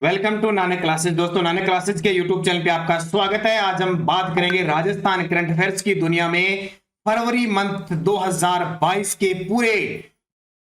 Welcome to Nanak classes. दोस्तों, Nanak classes के YouTube channel पे आपका स्वागत है। आज हम बात करेंगे राजस्थान करंट अफेयर्स की दुनिया में फरवरी मंथ 2022 के पूरे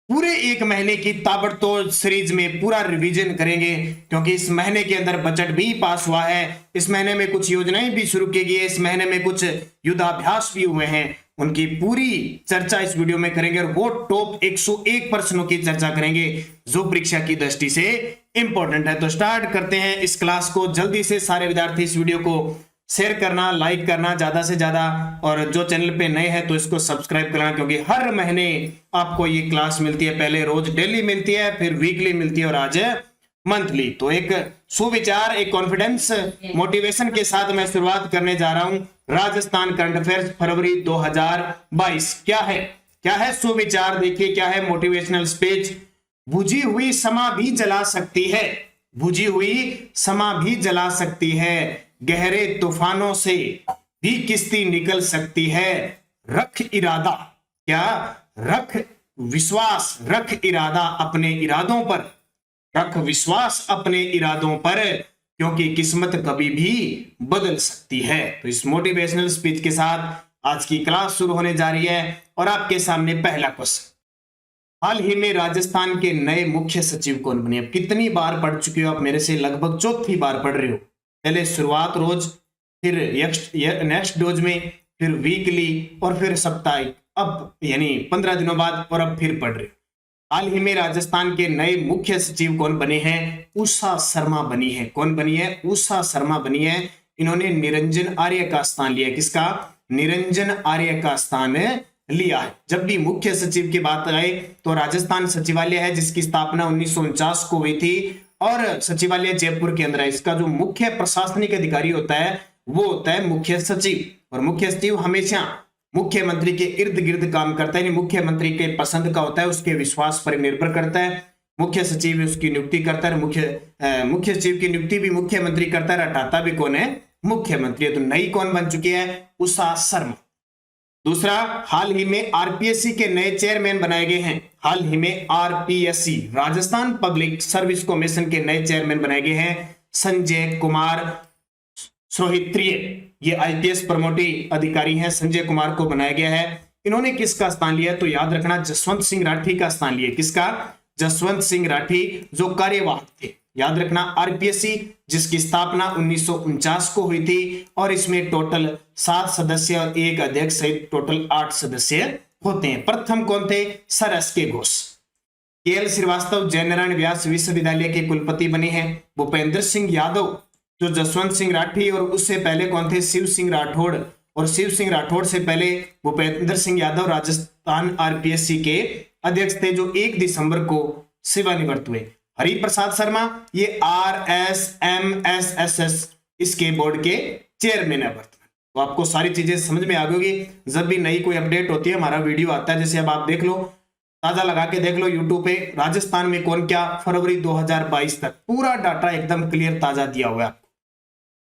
पूरे एक महीने की ताबड़तोड़ सीरीज में पूरा रिवीजन करेंगे, क्योंकि इस महीने के अंदर बजट भी पास हुआ है। इस महीने में कुछ योजनाएं भी शुरू की गई है। इस महीने में कुछ युद्धाभ्यास भी हुए हैं, उनकी पूरी चर्चा इस वीडियो में करेंगे और वो टॉप 101 प्रश्नों की चर्चा करेंगे जो परीक्षा की दृष्टि से इंपॉर्टेंट है। तो स्टार्ट करते हैं इस क्लास को। जल्दी से सारे विद्यार्थी इस वीडियो को शेयर करना, लाइक करना ज्यादा से ज्यादा, और जो चैनल पे नए हैं तो इसको सब्सक्राइब करना, क्योंकि हर महीने आपको ये क्लास मिलती है। पहले रोज डेली मिलती है, फिर वीकली मिलती है और आज मंथली। तो एक सुविचार, एक कॉन्फिडेंस, मोटिवेशन के साथ मैं शुरुआत करने जा रहा हूं। राजस्थान करंट अफेयर्स फरवरी 2022 क्या है सुविचार। देखिए क्या है मोटिवेशनल स्पीच। बुझी हुई समा भी जला सकती है, बुझी हुई समा भी जला सकती है, गहरे तूफानों से भी किश्ती निकल सकती है। रख इरादा, क्या रख विश्वास, रख इरादा अपने इरादों पर, रख विश्वास अपने इरादों पर, क्योंकि किस्मत कभी भी बदल सकती है। तो इस मोटिवेशनल स्पीच के साथ आज की क्लास शुरू होने जा रही है और आपके सामने पहला क्वेश्चन। हाल ही में राजस्थान के नए मुख्य सचिव कौन बने? अब कितनी बार पढ़ चुके हो आप मेरे से? लगभग चौथी बार पढ़ रहे हो। पहले शुरुआत रोज, फिर नेक्स्ट डोज में, फिर वीकली और फिर साप्ताहिक, अब यानी 15 दिनों बाद, और अब फिर पढ़ रहे हो। हाल ही में राजस्थान के नए मुख्य सचिव कौन बने हैं? उषा शर्मा बनी है। कौन बनी है? उषा शर्मा बनी है। इन्होंने निरंजन आर्य का स्थान लिया। किसका? निरंजन आर्य का स्थान लिया है। जब भी मुख्य सचिव की बात आए तो राजस्थान सचिवालय है, जिसकी स्थापना 1949 को हुई थी और सचिवालय जयपुर के अंदर है। इसका जो मुख्य प्रशासनिक अधिकारी होता है वो होता है मुख्य सचिव, और मुख्य सचिव हमेशा मुख्यमंत्री के इर्द गिर्द काम करता है। मुख्यमंत्री के पसंद का होता है, उसके विश्वास पर निर्भर करता है। मुख्य सचिव उसकी नियुक्ति करता है। मुख्य सचिव की नियुक्ति भी मुख्यमंत्री करता है, हटाता भी कौन है? मुख्यमंत्री। तो नई कौन बन चुकी है? उषा शर्मा। दूसरा, हाल ही में आरपीएससी के नए चेयरमैन बनाए गए हैं। हाल ही में RPSC, Rajasthan public service commission के नए चेयरमैन बनाए गए हैं संजय कुमार सोहित्रिय। ये आईपीएस प्रमोटी अधिकारी हैं, संजय कुमार को बनाया गया है। इन्होंने किसका स्थान लिया? तो याद रखना, जसवंत सिंह राठी का स्थान लिया। किसका? जसवंत सिंह राठी, जो कार्यवाहक थे। याद रखना, आरपीएससी जिसकी स्थापना 1949 को हुई थी और इसमें टोटल 7 सदस्य और 1 अध्यक्ष सहित टोटल 8 सदस्य होते हैं। प्रथम कौन थे? Sir SK. Ghosh. KL Srivastava Jai Narayan व्यास विश्वविद्यालय के कुलपति बने हैं। भूपेंद्र सिंह यादव, जो जसवंत सिंह राठी, और उससे पहले कौन थे? शिव सिंह राठौड़, और शिव सिंह राठौड़ से पहले भूपेंद्र सिंह यादव राजस्थान आरपीएससी के अध्यक्ष थे, जो 1 दिसंबर को सेवानिवृत्त हुए। हरिप्रसाद शर्मा, ये RSMSSS इसके बोर्ड के चेयरमैन है वर्तमान। तो आपको सारी चीजें समझ में आ गई। जब भी नई कोई अपडेट होती है, हमारा वीडियो आता है, जैसे अब आप देख लो, ताजा लगा के देख लो यूट्यूब पे, राजस्थान में कौन क्या, फरवरी 2022 तक पूरा डाटा एकदम क्लियर ताजा दिया हुआ है।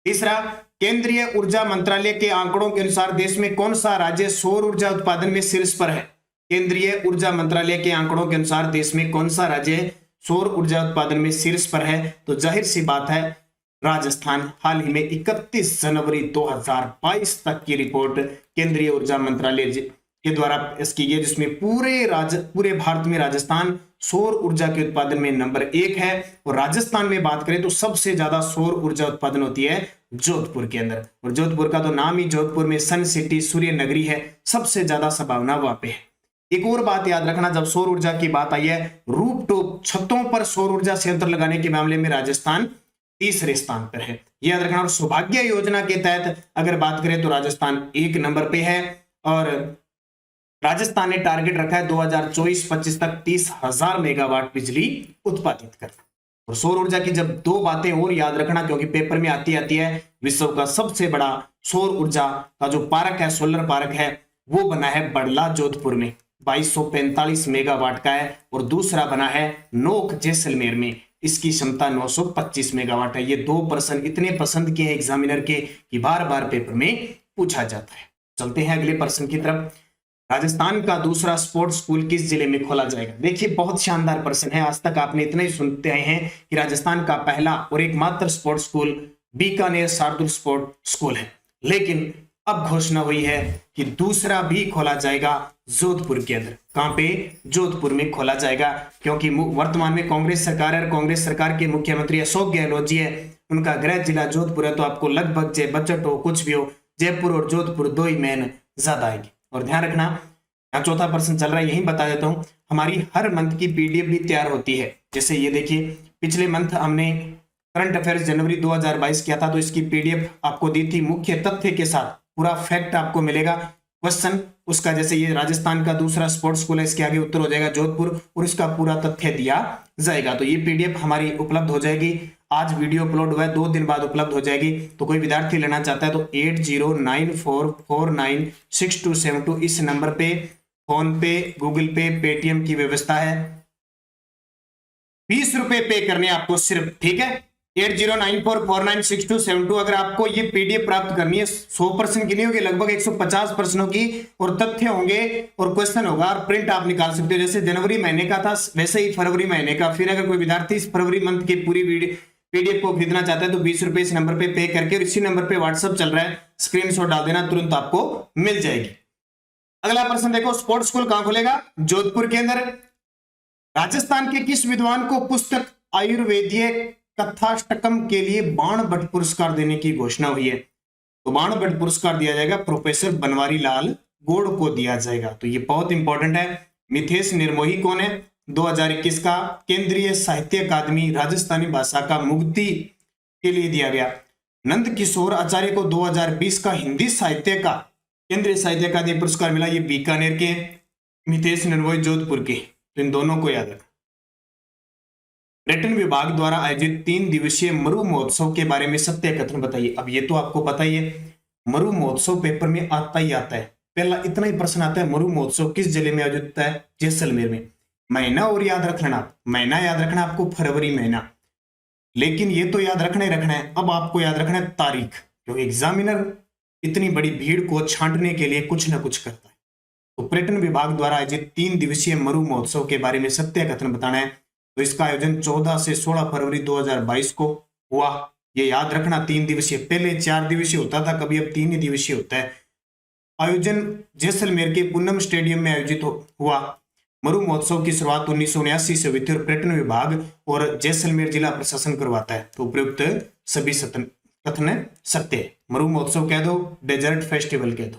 तीसरा, केंद्रीय ऊर्जा मंत्रालय के आंकड़ों के अनुसार देश में कौन सा राज्य सौर ऊर्जा उत्पादन में शीर्ष पर है? केंद्रीय ऊर्जा मंत्रालय के आंकड़ों के अनुसार देश में कौन सा राज्य सौर ऊर्जा उत्पादन में शीर्ष पर है? तो जाहिर सी बात है राजस्थान। हाल ही में 31 जनवरी 2022 तक की रिपोर्ट केंद्रीय ऊर्जा मंत्रालय के द्वारा पेश की गई, जिसमें पूरे भारत में राजस्थान सौर ऊर्जा के उत्पादन में नंबर 1 है। और राजस्थान में बात करें तो सबसे ज्यादा सौर ऊर्जा उत्पादन होती है जोधपुर के अंदर, और जोधपुर का तो नाम ही जोधपुर में सन सिटी, सूर्य नगरी है, सबसे ज्यादा संभावना वहां पे है। एक और बात याद रखना, जब सौर ऊर्जा की बात आई है, रूफटॉप छतों पर सौर ऊर्जा संयंत्र लगाने के मामले में राजस्थान तीसरे स्थान पर है, याद रखना। और सौभाग्य योजना के तहत अगर बात करें तो राजस्थान 1 नंबर पे है, और राजस्थान ने टारगेट रखा है 2024-25 तक 30,000 मेगावाट बिजली उत्पादित करना। और सौर ऊर्जा की जब 2 बातें और याद रखना, क्योंकि पेपर में आती है, विश्व का सबसे बड़ा सौर ऊर्जा का जो पार्क है, सोलर पार्क है, वो बना है बड़ला जोधपुर में, 2245 मेगावाट का है। और दूसरा बना है नोक जैसलमेर में, इसकी क्षमता 925 मेगावाट है। ये 2 प्रश्न इतने पसंद किए हैं एग्जामिनर के कि बार बार पेपर में पूछा जाता है। चलते हैं अगले प्रश्न की तरफ। राजस्थान का दूसरा स्पोर्ट्स स्कूल किस जिले में खोला जाएगा? देखिए बहुत शानदार प्रश्न है। आज तक आपने इतना ही सुनते आए हैं कि राजस्थान का पहला और एकमात्र sports school Bikaner Shardul sport school है, लेकिन अब घोषणा हुई है कि दूसरा भी खोला जाएगा जोधपुर के अंदर। कहां पे? जोधपुर में खोला जाएगा, क्योंकि वर्तमान में कांग्रेस सरकार है और कांग्रेस सरकार के मुख्यमंत्री अशोक गहलोत जी है, उनका गृह जिला जोधपुर है। तो आपको लगभग चाहे बजट हो कुछ भी हो, जयपुर और जोधपुर दो ही मेन ज्यादा आएगी। और ध्यान रखना, यहाँ चौथा प्रश्न चल रहा है, यही बता देता हूं, हमारी हर मंथ की पीडीएफ भी तैयार होती है। जैसे ये देखिए, पिछले मंथ हमने करंट अफेयर्स जनवरी 2022 किया था, तो इसकी पीडीएफ आपको दी थी मुख्य तथ्य के साथ, पूरा फैक्ट आपको मिलेगा। क्वेश्चन उसका, जैसे ये राजस्थान का दूसरा स्पोर्ट्स स्कूल है, इसके आगे उत्तर हो जाएगा जोधपुर और इसका पूरा तथ्य दिया जाएगा। तो ये पीडीएफ हमारी उपलब्ध हो जाएगी। आज वीडियो अपलोड हुआ है, 2 दिन बाद उपलब्ध हो जाएगी। तो कोई विद्यार्थी लेना चाहता है तो 8094496272 इस नंबर पे फोन पे, गूगल पे, पेटीएम की व्यवस्था है। 20 रुपए पे करने आपको सिर्फ, ठीक है। 8094496272 अगर आपको ये पीडीएफ प्राप्त करनी है, 100% की नहीं होगी, लगभग 150 प्रश्नों की और तथ्य होंगे और क्वेश्चन होगा और प्रिंट आप निकाल सकते हो। जैसे जनवरी महीने का था वैसे ही फरवरी महीने का। फिर अगर कोई विद्यार्थी इस फरवरी मंथ की पूरी पीडीएफ को खरीदना चाहता है तो 20 रुपए इस नंबर पे करके, और इसी नंबर पे व्हाट्सएप चल रहा है, स्क्रीनशॉट डाल देना, तुरंत आपको मिल जाएगी। अगला प्रश्न देखो, स्पोर्ट्स स्कूल कहां खुलेगा? जोधपुर के अंदर। राजस्थान के किस विद्वान को पुस्तक आयुर्वेदीय कथाष्टकम के लिए बाणभट्ट पुरस्कार देने की घोषणा हुई है? तो बाणभट्ट पुरस्कार दिया जाएगा प्रोफेसर बनवारी लाल गोड़ को दिया जाएगा। तो ये बहुत इंपॉर्टेंट है। मिथेश निर्मोही कौन है? 2021 का केंद्रीय साहित्य अकादमी राजस्थानी भाषा का मुक्ति के लिए दिया गया। नंद किशोर आचार्य को 2020 का हिंदी साहित्य का केंद्रीय साहित्य अकादमी पुरस्कार मिला। ये बीकानेर के, मिथेश निर्मोही जोधपुर के। तो इन दोनों को याद रखना। पर्यटन विभाग द्वारा आयोजित 3 दिवसीय मरु महोत्सव के बारे में सत्य कथन बताइए। अब ये तो आपको पता ही है, मरु महोत्सव पेपर में आता ही आता है। पहला इतना ही प्रश्न आता है, मरु महोत्सव किस जिले में आयोजित होता है? जैसलमेर में। महीना और याद रख लेना, महीना याद रखना आपको फरवरी महीना, लेकिन ये तो याद रखना ही रखना है। अब आपको याद रखना है तारीख, क्योंकि एग्जामिनर इतनी बड़ी भीड़ को छांटने के लिए कुछ ना कुछ करता है। तो पर्यटन विभाग द्वारा आयोजित 3 दिवसीय मरु महोत्सव के बारे में सत्य कथन बताना है। तो इसका आयोजन 14 से 16 फरवरी 2022 को हुआ। ये याद रखना, 3 दिवसीय, पहले 4 दिवसीय होता था कभी, अब 3 ही दिवसीय होता है। आयोजन जैसलमेर के पूनम स्टेडियम में आयोजित हुआ। मरु महोत्सव की शुरुआत 1979 से हुई थी और पर्यटन विभाग और जैसलमेर जिला प्रशासन करवाता है। तो उपयुक्त सभी कथन सत्य है। मरु महोत्सव कह दो, डेजर्ट फेस्टिवल कह दो।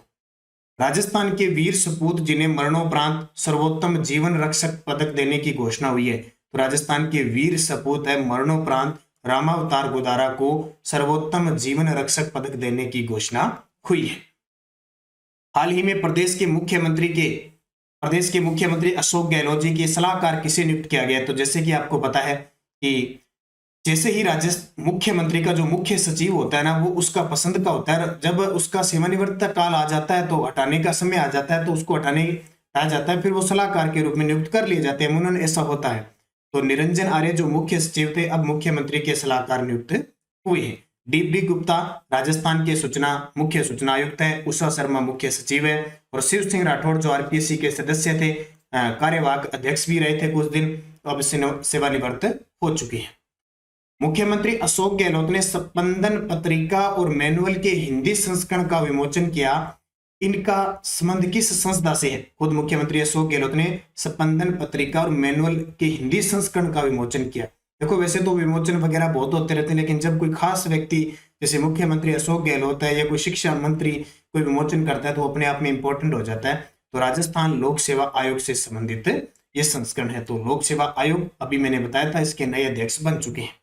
राजस्थान के वीर सपूत जिन्हें मरणोपरांत सर्वोत्तम जीवन रक्षक पदक देने की घोषणा हुई है। तो राजस्थान के वीर सपूत है, मरणोपरांत रामावतार गोदारा को सर्वोत्तम जीवन रक्षक पदक देने की घोषणा हुई है। हाल ही में प्रदेश के मुख्यमंत्री अशोक गहलोत जी के सलाहकार किसे नियुक्त किया गया? तो जैसे कि आपको पता है कि जैसे ही मुख्यमंत्री का जो मुख्य सचिव होता है ना, वो उसका पसंद का होता है। जब उसका सेवानिवृत्त काल आ जाता है, तो हटाने का समय आ जाता है, तो उसको हटाया जाता है, फिर वो सलाहकार के रूप में नियुक्त कर लिए जाते हैं। उन्होंने ऐसा होता है। तो निरंजन आर्य जो मुख्य सचिव थे, अब मुख्यमंत्री के सलाहकार नियुक्त हुए हैं। डीबी गुप्ता राजस्थान के मुख्य सूचना आयुक्त है। उषा शर्मा मुख्य सचिव है। और शिव सिंह राठौड़ जो आरपीएससी के सदस्य थे, कार्यवाहक अध्यक्ष भी रहे थे कुछ दिन, तो अब सेवानिवृत्त हो चुके हैं। मुख्यमंत्री अशोक गहलोत ने स्पंदन पत्रिका और मैनुअल के हिंदी संस्करण का विमोचन किया। इनका संबंध किस संस्था से है? खुद मुख्यमंत्री अशोक गहलोत ने स्पंदन पत्रिका और मैनुअल के हिंदी संस्करण का विमोचन किया। देखो वैसे तो विमोचन वगैरह बहुत होते रहते हैं, लेकिन जब कोई खास व्यक्ति जैसे मुख्यमंत्री अशोक गहलोत है या कोई शिक्षा मंत्री कोई विमोचन करता है तो अपने आप में इंपॉर्टेंट हो जाता है। तो राजस्थान लोक सेवा आयोग से संबंधित ये संस्करण है। तो लोक सेवा आयोग अभी मैंने बताया था, इसके नए अध्यक्ष बन चुके हैं।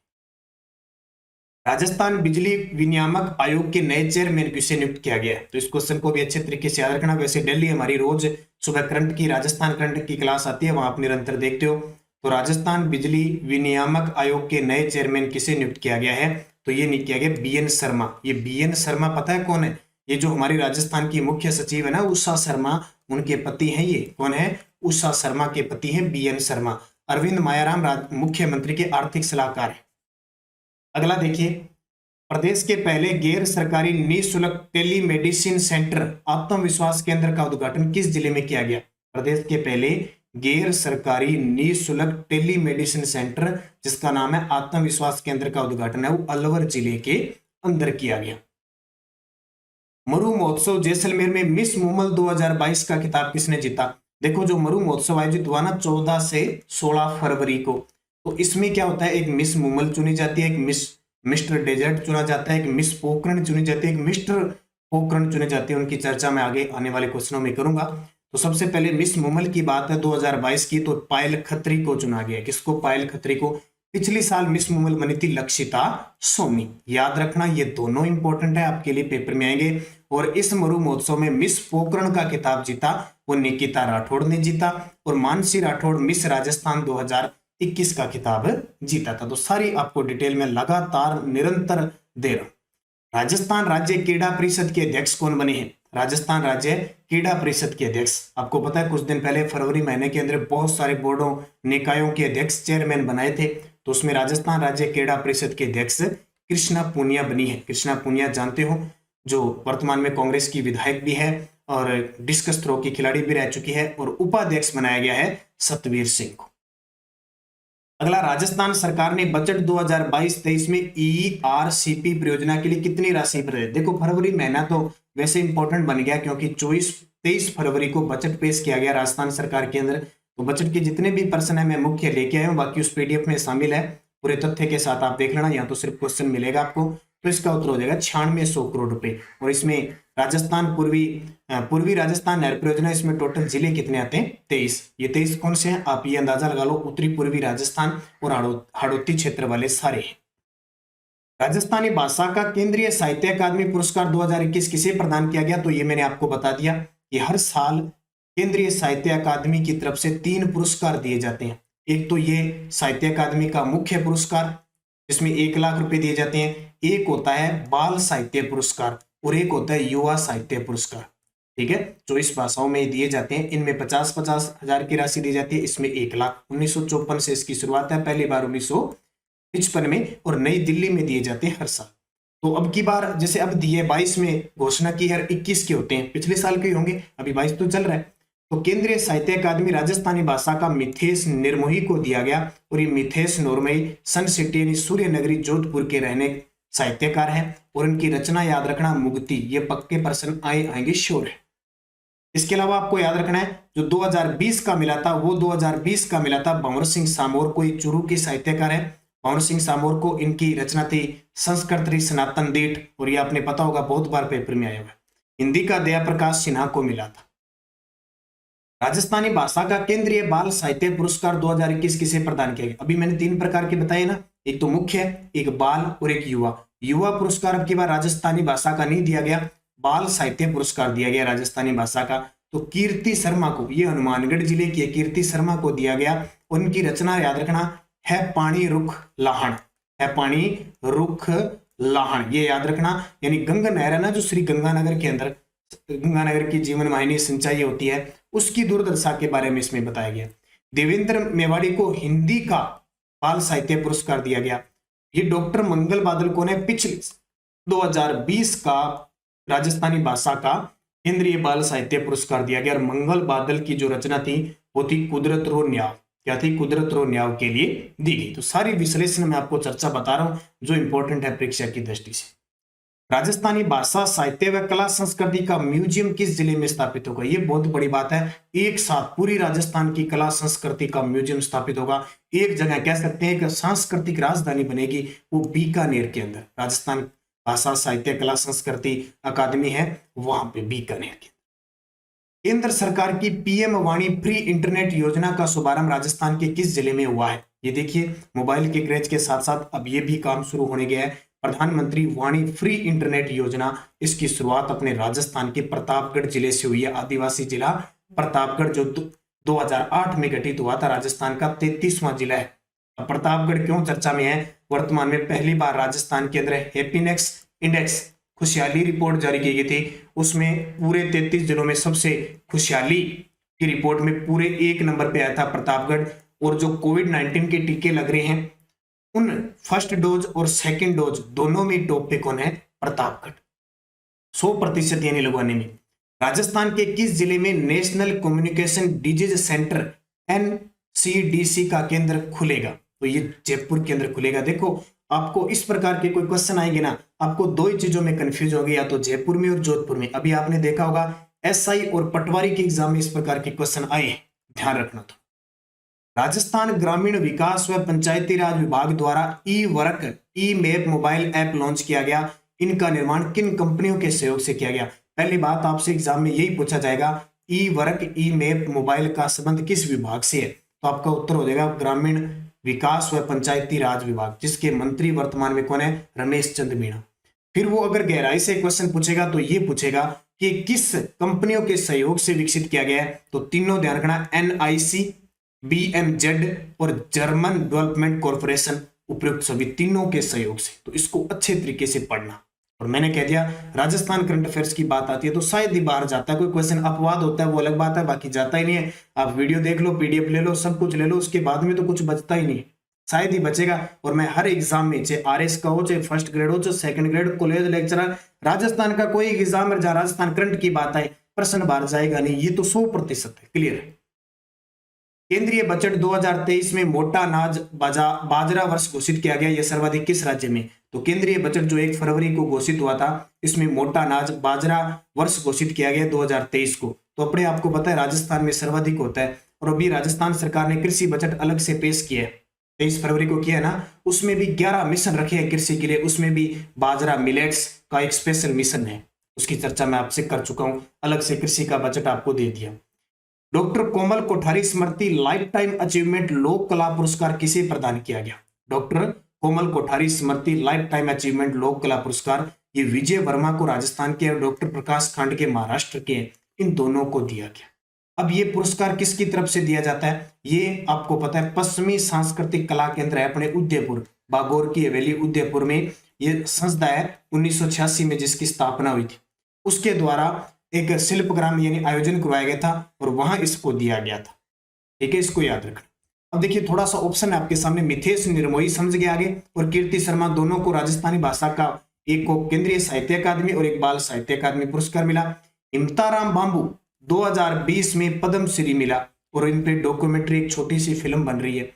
राजस्थान बिजली विनियामक आयोग के नए चेयरमैन किसे नियुक्त किया गया? तो इस क्वेश्चन को भी अच्छे तरीके से याद रखना। वैसे डेली हमारी रोज सुबह करंट की, राजस्थान करंट की क्लास आती है, वहां आप निरंतर देखते हो। तो राजस्थान बिजली विनियामक आयोग के नए चेयरमैन किसे नियुक्त किया गया है? तो ये नियुक्त किया गया बीएन शर्मा। ये बीएन शर्मा पता है कौन है? ये जो हमारी राजस्थान की मुख्य सचिव है ना, उषा शर्मा, उनके पति हैं। ये कौन है? उषा शर्मा के पति हैं बीएन शर्मा। अरविंद मायाराम मुख्यमंत्री के आर्थिक सलाहकार है। अगला देखिए, प्रदेश के पहले गैर सरकारी निःशुल्क टेलीमेडिसिन सेंटर आत्मविश्वास केंद्र का उद्घाटन किस जिले में किया गया? प्रदेश के पहले गैर सरकारी निःशुल्क टेलीमेडिसिन सेंटर जिसका नाम है आत्मविश्वास केंद्र का उद्घाटन है वो अलवर जिले के अंदर किया गया। मरु महोत्सव जैसलमेर में मिस मुमल 2022 का खिताब किसने जीता? देखो जो मरु महोत्सव आयोजित हुआ ना 14 से 16 फरवरी को, तो इसमें क्या होता है, एक मिस मुमल चुनी जाती है, एक मिस्टर डेजर्ट चुना जाता है, एक मिस पोखरण चुनी जाती है, एक मिस्टर पोखरण चुने जाते हैं। उनकी चर्चा मैं आगे आने वाले क्वेश्चनों में करूंगा। तो सबसे पहले मिस मुमल की बात है 2022 की, तो पायल खत्री को चुना गया। किसको? पायल खत्री को। पिछली साल मिस मुमल बनी थी लक्षिता सोनी। याद रखना ये दोनों इंपॉर्टेंट है, आपके लिए पेपर में आएंगे। और इस मरु महोत्सव में मिस पोखरण का खिताब जीता वो निकिता राठौड़ ने जीता, और मानसी राठौड़ मिस राजस्थान 2021 का खिताब जीता था। तो सारी आपको डिटेल में लगातार निरंतर दे रहा हूं। राजस्थान राज्य क्रीड़ा परिषद के अध्यक्ष कौन बने हैं? राजस्थान राज्य क्रीड़ा परिषद के अध्यक्ष, आपको पता है कुछ दिन पहले फरवरी महीने के अंदर बहुत सारे बोर्डों निकायों के अध्यक्ष चेयरमैन बनाए थे, तो उसमें राजस्थान राज्य क्रीड़ा परिषद के अध्यक्ष कृष्णा पूनिया बनी है। कृष्णा पूनिया जानते हो, जो वर्तमान में कांग्रेस की विधायक भी है और डिस्कस थ्रो की खिलाड़ी भी रह चुकी है, और उपाध्यक्ष बनाया गया है सतवीर सिंह को। अगला, राजस्थान सरकार ने बजट 2022-23 में ERCP परियोजना के लिए कितनी राशि प्रदान? देखो फरवरी महीना तो वैसे इंपॉर्टेंट बन गया क्योंकि 24-23 फरवरी को बजट पेश किया गया राजस्थान सरकार के अंदर। तो बजट के जितने भी पर्सन है मैं मुख्य लेके आया हूँ, बाकी उस PDF में शामिल है, पूरे तथ्य के साथ आप देख लेना। यहाँ तो सिर्फ क्वेश्चन मिलेगा आपको, तो इसका उत्तर हो जाएगा 9600 करोड़ रुपए। और इसमें राजस्थान पूर्वी राजस्थान नहर परियोजना, इसमें टोटल जिले कितने आते हैं? 23। ये 23 कौन से हैं आप ये अंदाजा लगा लो, उत्तरी पूर्वी राजस्थान और हाड़ौती क्षेत्र वाले सारे हैं। राजस्थानी भाषा का केंद्रीय साहित्य अकादमी पुरस्कार 2021 किसे प्रदान किया गया? तो ये मैंने आपको बता दिया, ये हर साल केंद्रीय साहित्य अकादमी की तरफ से 3 पुरस्कार दिए जाते हैं। एक तो ये साहित्य अकादमी का मुख्य पुरस्कार जिसमें 1 लाख रुपए दिए जाते हैं, एक होता है बाल साहित्य पुरस्कार और एक होता है युवा साहित्य पुरस्कार। ठीक है, 24 भाषाओं में दिए जाते हैं। इनमें 50-50 हजार की राशि दी जाती है, इसमें 1 लाख। 1954 से इसकी शुरुआत है, पहली बार 1955 में, और नई दिल्ली में दिए जाते हैं हर साल। तो अब की बार जैसे अब दिए 22 में घोषणा की, हर 21 के होते हैं, पिछले साल के होंगे, अभी 22 तो चल रहा है। तो केंद्रीय साहित्य अकादमी राजस्थानी भाषा का मिथेश निर्मोही को दिया गया, और ये मिथेश निर्मोही सन सिटी यानी सूर्य नगरी जोधपुर के रहने साहित्यकार हैं, और इनकी रचना याद रखना मुक्ति, ये पक्के पर्सन आएंगे श्योर है। इसके अलावा आपको याद रखना है जो 2020 का मिला था, वो 2020 का मिला था भंवर सिंह सामोर को, चूरू के साहित्यकार है भंवर सिंह सामोर को। इनकी रचना थी संस्कृत सनातन दीठ, और ये आपने पता होगा बहुत बार पेपर में आया हुआ। हिंदी का दया प्रकाश सिन्हा को मिला था। राजस्थानी भाषा का केंद्रीय बाल साहित्य पुरस्कार 2021 किसे प्रदान किया गया? अभी मैंने 3 प्रकार के बताए ना, एक तो मुख्य है, एक बाल और एक युवा। युवा पुरस्कार अब की बार राजस्थानी भाषा का नहीं दिया गया, बाल साहित्य पुरस्कार दिया गया राजस्थानी भाषा का। तो कीर्ति शर्मा को, ये हनुमानगढ़ जिले की कीर्ति शर्मा को दिया गया। उनकी रचना याद रखना है पानी रुख लाहण, है पानी रुख लाहण, ये याद रखना। यानी गंगा नहर है ना जो श्री गंगानगर के अंदर, गंगानगर की जीवन वाहिनी सिंचाई होती है, उसकी दुर्दशा के बारे में इसमें बताया गया। देवेंद्र मेवाड़ी को हिंदी का बाल साहित्य पुरस्कार दिया गया। ये डॉक्टर मंगल बादल को ने पिछले 2020 का राजस्थानी भाषा का केंद्रीय बाल साहित्य पुरस्कार दिया गया। और मंगल बादल की जो रचना थी वो थी कुदरत रो न्याव, क्या थी? कुदरत रो न्याव के लिए दी गई। तो सारी विश्लेषण में आपको चर्चा बता रहा हूं जो इंपॉर्टेंट है परीक्षा की दृष्टि से। राजस्थानी भाषा साहित्य व कला संस्कृति का म्यूजियम किस जिले में स्थापित होगा? ये बहुत बड़ी बात है, एक साथ पूरी राजस्थान की कला संस्कृति का म्यूजियम स्थापित होगा एक जगह, कह सकते हैं कि सांस्कृतिक राजधानी बनेगी, वो बीकानेर के अंदर। राजस्थान भाषा साहित्य कला संस्कृति अकादमी है वहां पे बीकानेर के। केंद्र सरकार की PM वाणी फ्री इंटरनेट योजना का शुभारंभ राजस्थान के किस जिले में हुआ है? ये देखिए, मोबाइल के क्रेज के साथ साथ अब ये भी काम शुरू होने गया है। प्रधानमंत्री वाणी फ्री इंटरनेट योजना, इसकी शुरुआत अपने राजस्थान के प्रतापगढ़ जिले से हुई है। आदिवासी जिला प्रतापगढ़ जो 2008 में गठित हुआ था, राजस्थान का 33वां जिला है। अब प्रतापगढ़ क्यों चर्चा में है? वर्तमान में पहली बार राजस्थान के अंदर हैप्पीनेस इंडेक्स खुशहाली रिपोर्ट जारी की गई थी, उसमें पूरे 33 जिलों में सबसे खुशहाली की रिपोर्ट में पूरे 1 नंबर पे आया था प्रतापगढ़। और जो कोविड-19 के टीके लग रहे हैं उन फर्स्ट डोज और सेकंड डोज दोनों में टॉप पे कौन है? प्रतापगढ़, 100% यानी लगवाने में। राजस्थान के किस जिले में national communication disease centre NCDC का केंद्र खुलेगा? तो ये जयपुर के अंदर खुलेगा। देखो आपको इस प्रकार के कोई क्वेश्चन आएंगे ना, आपको दो ही चीजों में कंफ्यूज होगी, या तो जयपुर में और जोधपुर में। अभी आपने देखा होगा एसआई और पटवारी के एग्जाम में इस प्रकार के क्वेश्चन आए, ध्यान रखना। तो राजस्थान ग्रामीण विकास व पंचायती राज विभाग द्वारा ई वर्क ई मैप मोबाइल ऐप लॉन्च किया गया। इनका निर्माण किन कंपनियों के सहयोग से किया गया? पहली बात आपसे एग्जाम में यही पूछा जाएगा, ई वर्क ई मैप मोबाइल का संबंध किस विभाग से है? तो आपका उत्तर हो जाएगा ग्रामीण विकास व पंचायती राज विभाग, जिसके मंत्री वर्तमान में कौन है? रमेश चंद मीणा। फिर वो अगर गहराई से क्वेश्चन पूछेगा तो ये पूछेगा कि किस कंपनियों के सहयोग से विकसित किया गया है? तो तीनों ध्यान रखना, एनआईसी, BMZ और जर्मन डेवलपमेंट कॉर्पोरेशन, उपयुक्त सभी तीनों के सहयोग से। तो इसको अच्छे तरीके से पढ़ना। और मैंने कह दिया राजस्थान करंट अफेयर्स की बात आती है तो शायद ही बाहर जाता है, कोई क्वेश्चन अपवाद होता है वो अलग बात है, बाकी जाता ही नहीं है। आप वीडियो देख लो, PDF ले लो, सब कुछ ले लो, उसके बाद में तो कुछ बचता ही नहीं, शायद ही बचेगा। और मैं हर एग्जाम में, चाहे RS का हो, चाहे फर्स्ट ग्रेड हो, चाहे second grade, college lecturer, Rajasthan का कोई एग्जाम है जहां राजस्थान करंट की बात आए, प्रश्न बाहर जाएगा नहीं, ये तो 100% है, क्लियर है। केंद्रीय बजट 2023 में मोटा अनाज बाजरा वर्ष घोषित किया गया, यह सर्वाधिक किस राज्य में? तो केंद्रीय बजट जो 1 फरवरी को घोषित हुआ था, इसमें मोटा अनाज बाजरा वर्ष घोषित किया गया 2023 को। तो अपने आपको पता है राजस्थान में सर्वाधिक होता है। और अभी राजस्थान सरकार ने कृषि बजट अलग से पेश किया है, 23 फरवरी को किया है ना, उसमें भी 11 मिशन रखे हैं कृषि के लिए, उसमें भी बाजरा मिलेट्स का एक स्पेशल मिशन है, उसकी चर्चा मैं आपसे कर चुका हूं, अलग से कृषि का बजट आपको दे दिया। डॉक्टर कोमल कोठारी स्मृति लाइफ टाइम अचीवमेंट लोक कला पुरस्कार किसे प्रदान किया गया? डॉक्टर कोमल कोठारी स्मृति लाइफ टाइम अचीवमेंट लोक कला पुरस्कार ये विजय वर्मा को राजस्थान के और डॉक्टर प्रकाश खांड के महाराष्ट्र के, इन दोनों को दिया गया। अब ये पुरस्कार किसकी तरफ से दिया जाता है? ये आपको पता है पश्चिमी सांस्कृतिक कला केंद्र है अपने उदयपुर, बागोर की हवेली उदयपुर में ये संस्था है, 1986 में जिसकी स्थापना हुई थी, उसके द्वारा एक शिल्पग्राम यानी आयोजन करवाया गया था और वहां इसको दिया गया था। ठीक है, इसको याद रखना। अब देखिए थोड़ा सा ऑप्शन है आपके सामने, मिथेश निर्मोही समझ गए आगे, और कीर्ति शर्मा, दोनों को राजस्थानी भाषा का, एक को केंद्रीय साहित्य अकादमी और एक बाल साहित्य अकादमी पुरस्कार मिला। इम्ताराम बांबू 2020 में पद्मश्री मिला और इन पे डॉक्यूमेंट्री एक छोटी सी फिल्म बन रही है।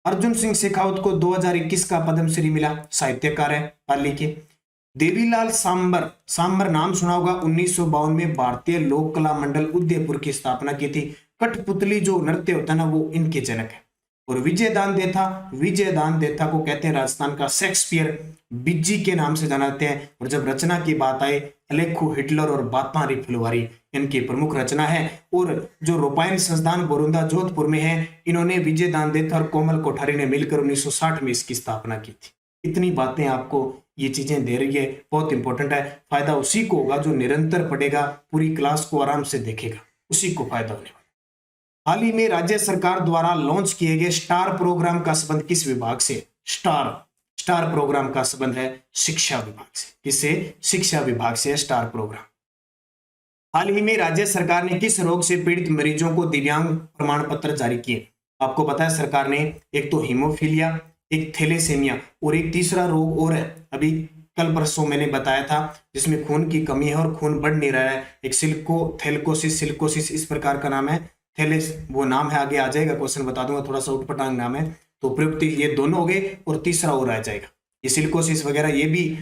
अर्जुन सिंह शेखावत को 2021 का पद्मश्री मिला, साहित्यकार है पाली के। देवीलाल सांबर नाम सुना होगा, 1952 में भारतीय लोक कला मंडल उदयपुर की स्थापना की थी। कठपुतली जो नृत्य होता है ना, वो इनके जनक है। और विजय दान देथा को कहते हैं राजस्थान का शेक्सपियर, बिज्जी के नाम से जानाते हैं। और जब रचना की बात आए, अलेखो हिटलर और बातारी फुलवारी इनकी प्रमुख रचना है। और जो रोपायन संस्थान बोरुंदा जोधपुर में है, इन्होंने विजय दान देथा और कोमल कोठारी ने मिलकर 1960 में इसकी स्थापना की थी। इतनी बातें आपको ये चीजें दे रही है, बहुत इंपॉर्टेंट है। फायदा उसी को होगा जो निरंतर पढ़ेगा, पूरी क्लास को आराम से देखेगा, उसी को फायदा होने वाला। हाल ही में राज्य सरकार द्वारा लॉन्च किए गए स्टार प्रोग्राम का संबंध किस विभाग से? स्टार प्रोग्राम का संबंध है शिक्षा विभाग से। किससे? शिक्षा विभाग से स्टार प्रोग्राम। हाल ही में राज्य सरकार ने किस रोग से पीड़ित मरीजों को दिव्यांग प्रमाण पत्र जारी किए? आपको पता है सरकार ने एक तो हीमोफीलिया, एक थैलेसीमिया और एक तीसरा रोग और है, अभी कल परसों मैंने बताया था, जिसमें खून की कमी है और खून बढ़ नहीं रहा है, एक सिल्कोसिस इस प्रकार का नाम है, थैलेस वो नाम है, आगे आ जाएगा क्वेश्चन बता दूंगा, थोड़ा सा उटपटांग नाम है। तो प्रयुक्त ये दोनों हो गए और तीसरा और आ जाएगा, ये सिल्कोसिस वगैरह, ये भी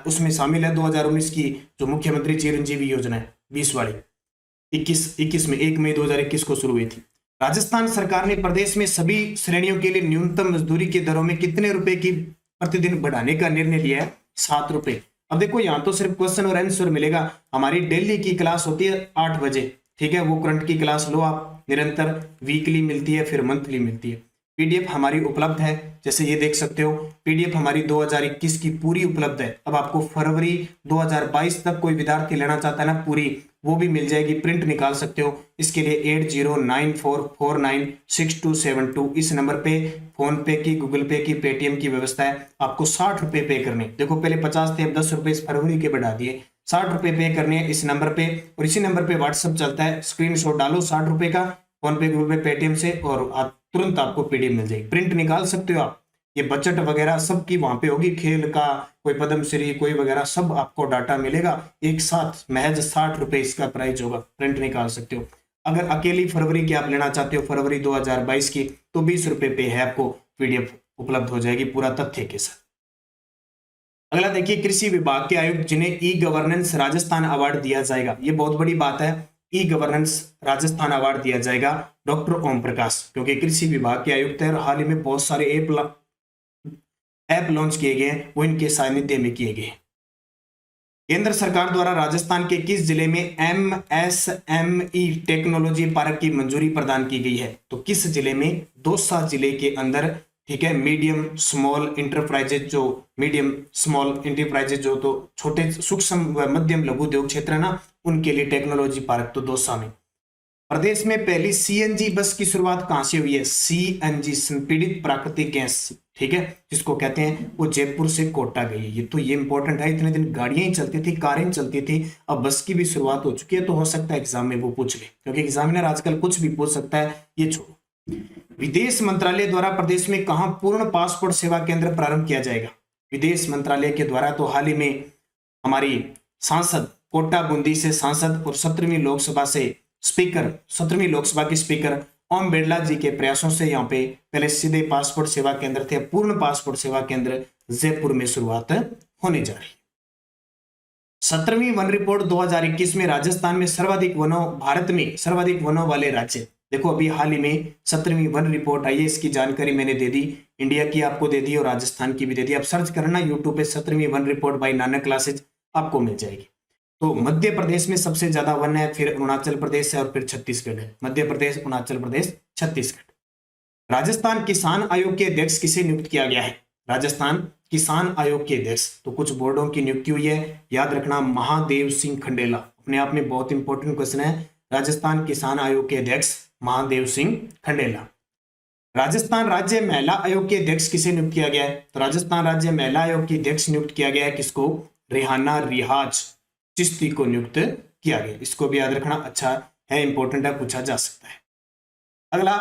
उसमें शामिल है। 2019 की जो मुख्यमंत्री चिरंजीवी योजना है 20 वाली, 21 में 1 मई 2021 को शुरू हुई थी। राजस्थान सरकार ने प्रदेश में सभी श्रेणियों के लिए न्यूनतम मजदूरी की दरों में कितने रुपए की प्रतिदिन बढ़ाने का निर्णय लिया है? 7 रुपए। अब देखो यहाँ तो सिर्फ क्वेश्चन और आंसर मिलेगा। हमारी डेली की क्लास होती है 8 बजे, ठीक है, वो करंट की क्लास लो आप, निरंतर वीकली मिलती है, फिर मंथली मिलती है। PDF हमारी उपलब्ध है, जैसे ये देख सकते हो, PDF हमारी 2021 की पूरी उपलब्ध है। अब आपको फरवरी 2022 तक कोई विद्यार्थी लेना चाहता है ना पूरी, वो भी मिल जाएगी, प्रिंट निकाल सकते हो। इसके लिए 8094496272 इस नंबर पे फोन पे की, गूगल पे की, पेटीएम की व्यवस्था है। आपको 60 रुपए पे करने, देखो पहले 50 थे, अब 10 रुपए इस फरवरी के बढ़ा दिए, 60 रुपए पे करने हैं इस नंबर पे। और इसी नंबर पे व्हाट्सएप चलता है, स्क्रीनशॉट डालो 60 रुपए का, फोन पे, गूगल पे, पेटीएम से, और तुरंत आपको PDF मिल जाएगी, प्रिंट निकाल सकते हो आप। ये बजट वगैरह सब की वहां पे होगी, खेल का कोई पद्मश्री कोई वगैरह सब आपको डाटा मिलेगा एक साथ। महज 60 रुपए इसका प्राइस होगा, प्रिंट निकाल सकते हो। अगर अकेली फरवरी की आप लेना चाहते हो, फरवरी 2022 की, तो 20 रुपए पे है, आपको पीडीएफ उपलब्ध हो जाएगी पूरा तथ्य के साथ। अगला देखिए, कृषि विभाग के आयुक्त जिन्हें ई गवर्नेंस राजस्थान अवार्ड दिया जाएगा, ये बहुत बड़ी बात है। ई गवर्नेंस राजस्थान अवार्ड दिया जाएगा डॉक्टर ओम प्रकाश, क्योंकि कृषि विभाग के आयुक्त है और हाल ही में बहुत सारे ऐप लॉन्च किए गए हैं, वो इनके सानिध्य में किए गए। केंद्र सरकार द्वारा राजस्थान के किस जिले में MSME टेक्नोलॉजी पार्क की मंजूरी प्रदान की गई है? तो किस जिले में? दौसा जिले के अंदर, ठीक है। मीडियम स्मॉल इंटरप्राइजेज जो तो छोटे सूक्ष्म व मध्यम लघु उद्योग क्षेत्र है ना, उनके लिए टेक्नोलॉजी पार्क तो दौसा में। प्रदेश में पहली CNG बस की शुरुआत कहां से हुई है? CNG संपीड़ित प्राकृतिक गैस, ठीक है, जिसको कहते हैं, वो जयपुर से कोटा गई है। ये इंपॉर्टेंट है, इतने दिन गाड़ियां ही चलती थी, कारें ही चलती थी, अब बस की भी शुरुआत हो चुकी है। तो हो सकता है एग्जाम में वो पूछ ले, क्योंकि एग्जामिनर आजकल कुछ भी पूछ सकता है, ये छोड़ो। विदेश मंत्रालय द्वारा प्रदेश में कहां पूर्ण पासपोर्ट सेवा केंद्र प्रारंभ किया जाएगा? विदेश मंत्रालय के द्वारा तो हाल ही में हमारी सांसद, कोटा बूंदी से सांसद और 17वीं लोकसभा से स्पीकर, 17वीं लोकसभा के स्पीकर ओम बिरला जी के प्रयासों से यहाँ पे पहले सीधे पासपोर्ट सेवा केंद्र थे, पूर्ण पासपोर्ट सेवा केंद्र जयपुर में शुरुआत होने जा रही है। 17वीं वन रिपोर्ट 2021 में राजस्थान में सर्वाधिक वनों, भारत में सर्वाधिक वनों वाले राज्य। देखो अभी हाल ही में 17वीं वन रिपोर्ट आई है, इसकी जानकारी मैंने दे दी, इंडिया की आपको दे दी और राजस्थान की भी दे दी। आप सर्च करना यूट्यूब पे 17वीं वन रिपोर्ट बाय नानक क्लासेज, आपको मिल जाएगी। तो मध्य प्रदेश में सबसे ज्यादा वन है, फिर अरुणाचल प्रदेश है और फिर छत्तीसगढ़ है। मध्य प्रदेश, अरुणाचल प्रदेश, छत्तीसगढ़। राजस्थान किसान आयोग के अध्यक्ष किसे नियुक्त किया गया है? राजस्थान किसान आयोग के अध्यक्ष, तो कुछ बोर्डों की नियुक्ति हुई है, याद रखना, महादेव सिंह खंडेला, अपने आप में बहुत इंपॉर्टेंट क्वेश्चन है। राजस्थान किसान आयोग के अध्यक्ष महादेव सिंह खंडेला। राजस्थान राज्य महिला आयोग के अध्यक्ष किसे नियुक्त किया गया है? तो राजस्थान राज्य महिला आयोग के अध्यक्ष नियुक्त किया गया है किसको? रेहाना रियाज चिश्ती को नियुक्त किया गया। इसको भी याद रखना, अच्छा है, इंपॉर्टेंट है, पूछा जा सकता है। अगला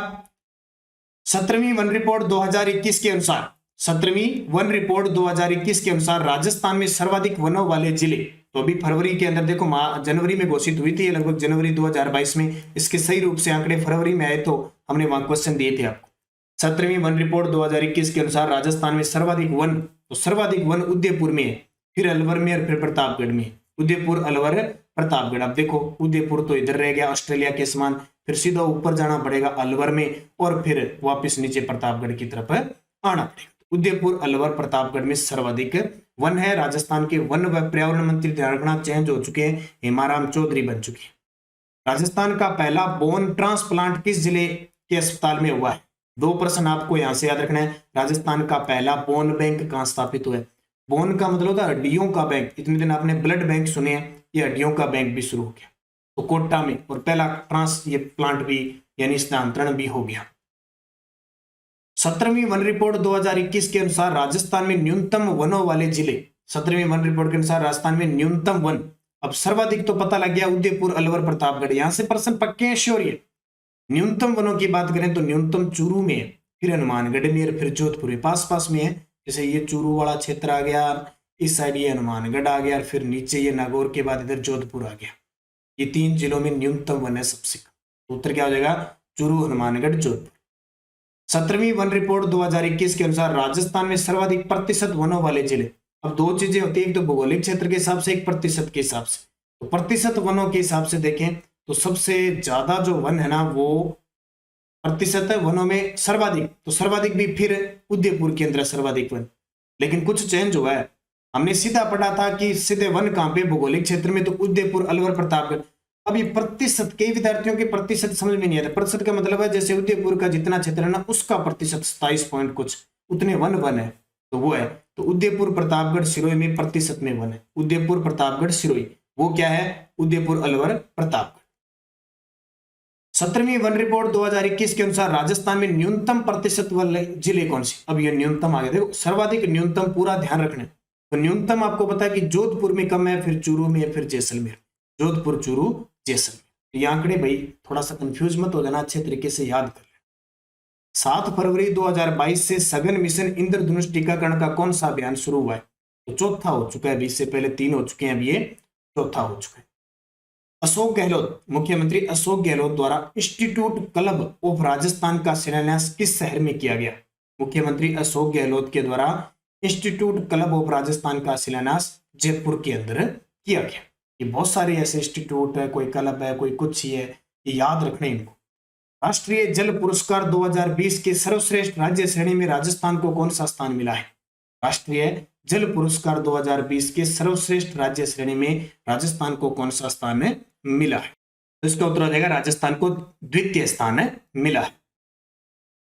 17वीं वन रिपोर्ट 2021 के अनुसार, 17वीं वन रिपोर्ट 2021 के अनुसार राजस्थान में सर्वाधिक वनों वाले जिले, तो अभी फरवरी के अंदर देखो, जनवरी में घोषित हुई थी, लगभग जनवरी 2022 में, इसके सही रूप से आंकड़े फरवरी में आए तो हमने वहां क्वेश्चन दिए थे आपको। 17वीं वन रिपोर्ट 2021 के अनुसार राजस्थान में सर्वाधिक वन, तो सर्वाधिक वन उदयपुर में है, फिर अलवर में और फिर प्रतापगढ़ में। उदयपुर, अलवर, प्रतापगढ़। अब देखो उदयपुर तो इधर रह गया ऑस्ट्रेलिया के समान, फिर सीधा ऊपर जाना पड़ेगा अलवर में और फिर वापस नीचे प्रतापगढ़ की तरफ आना पड़ेगा। उदयपुर, अलवर, प्रतापगढ़ में सर्वाधिक वन है। राजस्थान के वन व पर्यावरण मंत्री ध्यान रखना चेंज हो चुके हैं, हेमाराम चौधरी बन चुके हैं। राजस्थान का पहला बोन ट्रांसप्लांट किस जिले के अस्पताल में हुआ है? 2 प्रश्न आपको यहां से याद रखना है। राजस्थान का पहला बोन बैंक कहां स्थापित हुआ है? बोन का मतलब होता है हड्डियों का बैंक, इतने दिन आपने ब्लड बैंक सुने हैं, ये हड्डियों का बैंक भी शुरू हो गया तो कोटा में, और पहला ये प्लांट भी यानी स्थानांतरण भी हो गया। 17वीं वन रिपोर्ट 2021 के अनुसार राजस्थान में न्यूनतम वनों वाले जिले, 17वीं वन रिपोर्ट के अनुसार राजस्थान में न्यूनतम वन, अब सर्वाधिक तो पता लग गया उदयपुर, अलवर, प्रतापगढ़, यहां से प्रश्न पक्के हैं, श्योर। ये न्यूनतम वनों की बात करें तो न्यूनतम चूरू में है, फिर हनुमानगढ़ में और फिर जोधपुर में, पास पास में है। जैसे ये चूरू वाला क्षेत्र आ गया, इस साइड ये हनुमानगढ़ आ गया, फिर नीचे ये नागौर के बाद इधर जोधपुर आ गया। ये 3 जिलों में न्यूनतम वन है सबसे कम। उत्तर क्या हो जाएगा? चूरू, हनुमानगढ़, जोधपुर। 17वीं वन रिपोर्ट 2021 के अनुसार राजस्थान में सर्वाधिक प्रतिशत वनों वाले जिले। अब 2 चीजें होती है, एक तो भौगोलिक क्षेत्र के हिसाब से, एक प्रतिशत के हिसाब से। तो प्रतिशत वनों के हिसाब से देखें तो सबसे ज्यादा जो वन है ना, वो प्रतिशत वनों में सर्वाधिक, तो सर्वाधिक भी फिर उदयपुर के अंदर सर्वाधिक वन। लेकिन कुछ चेंज हुआ है, हमने सीधा पढ़ा था कि सीधे वन कहां पे? भौगोलिक क्षेत्र में, तो उदयपुर, अलवर, प्रतापगढ़। अब ये प्रतिशत, कई विद्यार्थियों के प्रतिशत समझ में नहीं आता। प्रतिशत का मतलब है जैसे उदयपुर का जितना क्षेत्र है ना, उसका प्रतिशत 27 पॉइंट कुछ, उतने वन है, तो वो है। तो उदयपुर, प्रतापगढ़, सिरोही में प्रतिशत में वन है। उदयपुर, प्रतापगढ़, सिरोही, वो क्या है? उदयपुर, अलवर, प्रतापगढ़। 17वीं वन रिपोर्ट 2021 के अनुसार राजस्थान में न्यूनतम प्रतिशत वाले जिले कौन से? अब ये न्यूनतम आ गए, देखो सर्वाधिक न्यूनतम पूरा ध्यान रखना है। तो न्यूनतम आपको पता है कि जोधपुर में कम है, फिर चूरू में है, फिर जैसलमेर। जोधपुर, चूरू, जैसलमेर। ये आंकड़े भाई थोड़ा सा कंफ्यूज मत हो जाना, अच्छे तरीके से याद कर लें। 7 फरवरी 2022 से सघन मिशन इंद्रधनुष टीकाकरण का कौन सा अभियान शुरू हुआ है? तो चौथा हो चुका है, अभी इससे पहले 3 हो चुके हैं, अभी ये चौथा हो चुका है। अशोक गहलोत, मुख्यमंत्री अशोक गहलोत द्वारा इंस्टीट्यूट क्लब ऑफ राजस्थान का शिलान्यास किस शहर में किया गया? मुख्यमंत्री अशोक गहलोत के द्वारा इंस्टीट्यूट क्लब ऑफ राजस्थान का शिलान्यास जयपुर के अंदर किया गया। ये बहुत सारे ऐसे इंस्टीट्यूट है, कोई क्लब है, कोई कुछ ही है, ये याद रखना इनको। राष्ट्रीय जल पुरस्कार 2020 के सर्वश्रेष्ठ राज्य श्रेणी में राजस्थान को कौन सा स्थान मिला है? राष्ट्रीय जल पुरस्कार 2020 के सर्वश्रेष्ठ राज्य श्रेणी में राजस्थान को कौन सा स्थान मिला है? तो इसका उत्तर हो जाएगा राजस्थान को द्वितीय स्थान मिला है।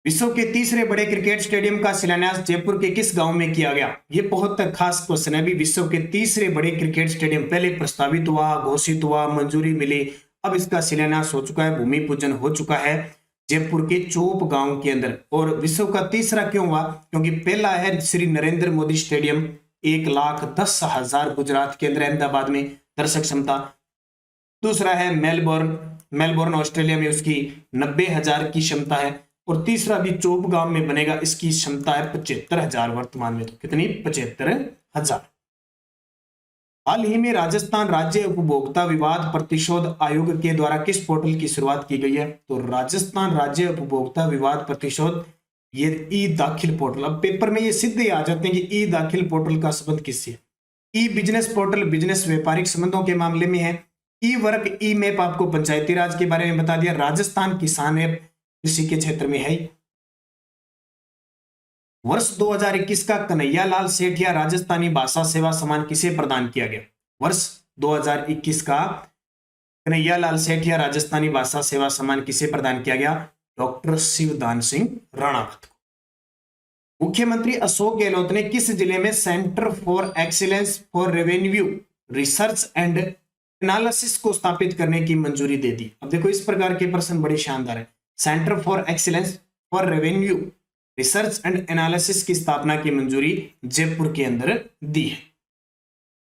विश्व के तीसरे बड़े क्रिकेट स्टेडियम का शिलान्यास जयपुर के किस गांव में किया गया? ये बहुत खास क्वेश्चन है। अभी विश्व के तीसरे बड़े क्रिकेट स्टेडियम पहले प्रस्तावित हुआ, घोषित हुआ, मंजूरी मिली, अब इसका शिलान्यास हो चुका है, भूमि पूजन हो चुका है जयपुर के चोप गांव के अंदर। और विश्व का तीसरा क्यों हुआ? क्योंकि पहला है श्री नरेंद्र मोदी स्टेडियम, 1,10,000 गुजरात के अंदर अहमदाबाद में दर्शक क्षमता। दूसरा है मेलबोर्न ऑस्ट्रेलिया में, उसकी 90,000 की क्षमता है। और तीसरा भी चोप गांव में बनेगा, इसकी क्षमता है 75,000 वर्तमान में। तो कितनी? 75,000। हाल ही में राजस्थान राज्य उपभोक्ता विवाद प्रतिशोध आयोग के द्वारा किस पोर्टल की शुरुआत की गई है? तो राजस्थान राज्य उपभोक्ता विवाद प्रतिशोध, ये ई दाखिल पोर्टल। अब पेपर में ये सिद्ध ही आ जाते हैं कि ई दाखिल पोर्टल का संबंध किससे है। ई बिजनेस पोर्टल बिजनेस व्यापारिक संबंधों के मामले में है। ई वर्क ई मैप आपको पंचायती राज के बारे में बता दिया। राजस्थान किसान ऐप कृषि के क्षेत्र में है। वर्ष 2021 का कन्हैयालाल सेठिया राजस्थानी भाषा सेवा सम्मान किसे प्रदान किया गया? वर्ष 2021 का कन्हैयालाल सेठिया राजस्थानी भाषा सेवा सम्मान किसे प्रदान किया गया? डॉक्टर शिवदान सिंह राणावत को। मुख्यमंत्री अशोक गहलोत ने किस जिले में centre for excellence for revenue research and analysis को स्थापित करने की मंजूरी दे दी? अब देखो, इस प्रकार के प्रश्न बड़े शानदार है। Centre for excellence for revenue research and analysis की स्थापना की मंजूरी जयपुर के अंदर दी है।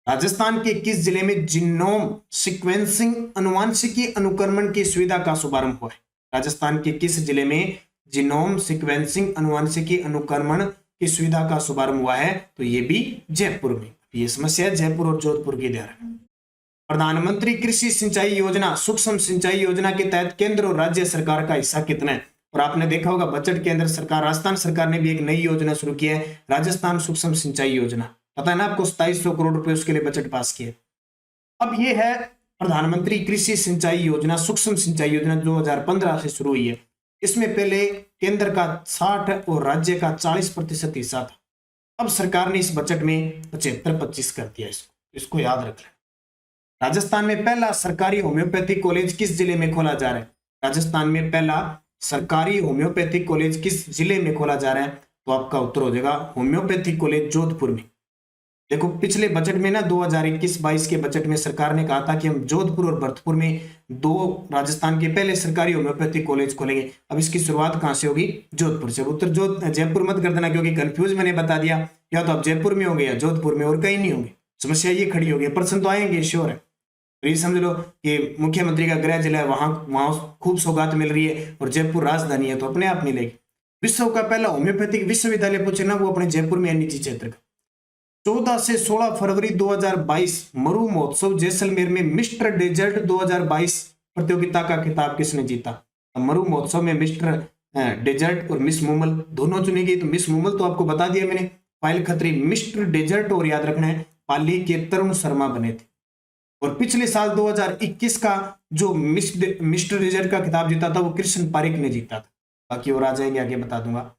राजस्थान के किस जिले में जीनोम सीक्वेंसिंग अनुवांशिकी अनुक्रमण की सुविधा का शुभारंभ हुआ है? राजस्थान के किस जिले में जीनोम सीक्वेंसिंग अनुवांशिकी अनुक्रमण की सुविधा का शुभारंभ हुआ है? तो ये भी जयपुर में। ये समस्या है जयपुर और जोधपुर की। ध्यान, प्रधानमंत्री कृषि सिंचाई योजना सूक्ष्म सिंचाई योजना के तहत केंद्र और राज्य सरकार का हिस्सा कितना है? और आपने देखा होगा बजट के अंदर सरकार, राजस्थान सरकार ने भी एक नई योजना शुरू की है, राजस्थान सूक्ष्म सिंचाई योजना। पता है ना आपको, 2700 करोड़ रुपए उसके लिए बजट पास किए। अब ये है प्रधानमंत्री कृषि सिंचाई योजना सूक्ष्म सिंचाई योजना 2015 से शुरू हुई है। इसमें पहले केंद्र का 60 और राज्य का 40% हिस्सा था। अब सरकार ने इस बजट में 75-25 कर दिया। इसको याद रख लें। राजस्थान में पहला सरकारी होम्योपैथिक कॉलेज किस जिले में खोला जा रहा है? राजस्थान में पहला सरकारी होम्योपैथिक कॉलेज किस जिले में खोला जा रहा है? तो आपका उत्तर हो जाएगा होम्योपैथिक कॉलेज जोधपुर में। देखो, पिछले बजट में ना 2021-22 के बजट में सरकार ने कहा था कि हम जोधपुर और भरतपुर में 2 राजस्थान के पहले सरकारी होम्योपैथिक कॉलेज खोलेंगे। अब इसकी शुरुआत कहां से होगी? जोधपुर से। उत्तर जयपुर मत कर देना, क्योंकि कंफ्यूज मैंने बता दिया, या तो आप जयपुर में होंगे या जोधपुर में, और कहीं नहीं होंगे। समस्या ये खड़ी होगी। प्रश्न तो आएंगे, श्योर है। तो ये समझ लो कि मुख्यमंत्री का गृह जिला है, वहां खूब सौगात मिल रही है, और जयपुर राजधानी है तो अपने आप मिलेगी। विश्व का पहला होम्योपैथिक विश्वविद्यालय पूछे ना, वो अपने जयपुर में है, निजी क्षेत्र का। 14 से 16 फरवरी 2022 मरु महोत्सव जैसलमेर में मिस्टर डेजर्ट 2022 प्रतियोगिता का खिताब किसने जीता? मरु महोत्सव में मिस्टर डेजर्ट और मिस मूमल दोनों चुनी गई। तो मिस मूमल तो आपको बता दिया मैंने, पायल खत्री। मिस्टर डेजर्ट और याद रखना है पाली के तरुण शर्मा बने थे। और पिछले साल 2021 का जो मिस्टर डेजर्ट का खिताब जीता था वो कृष्ण पारिक ने जीता था। बाकी और आ जाएंगे, आगे बता दूंगा।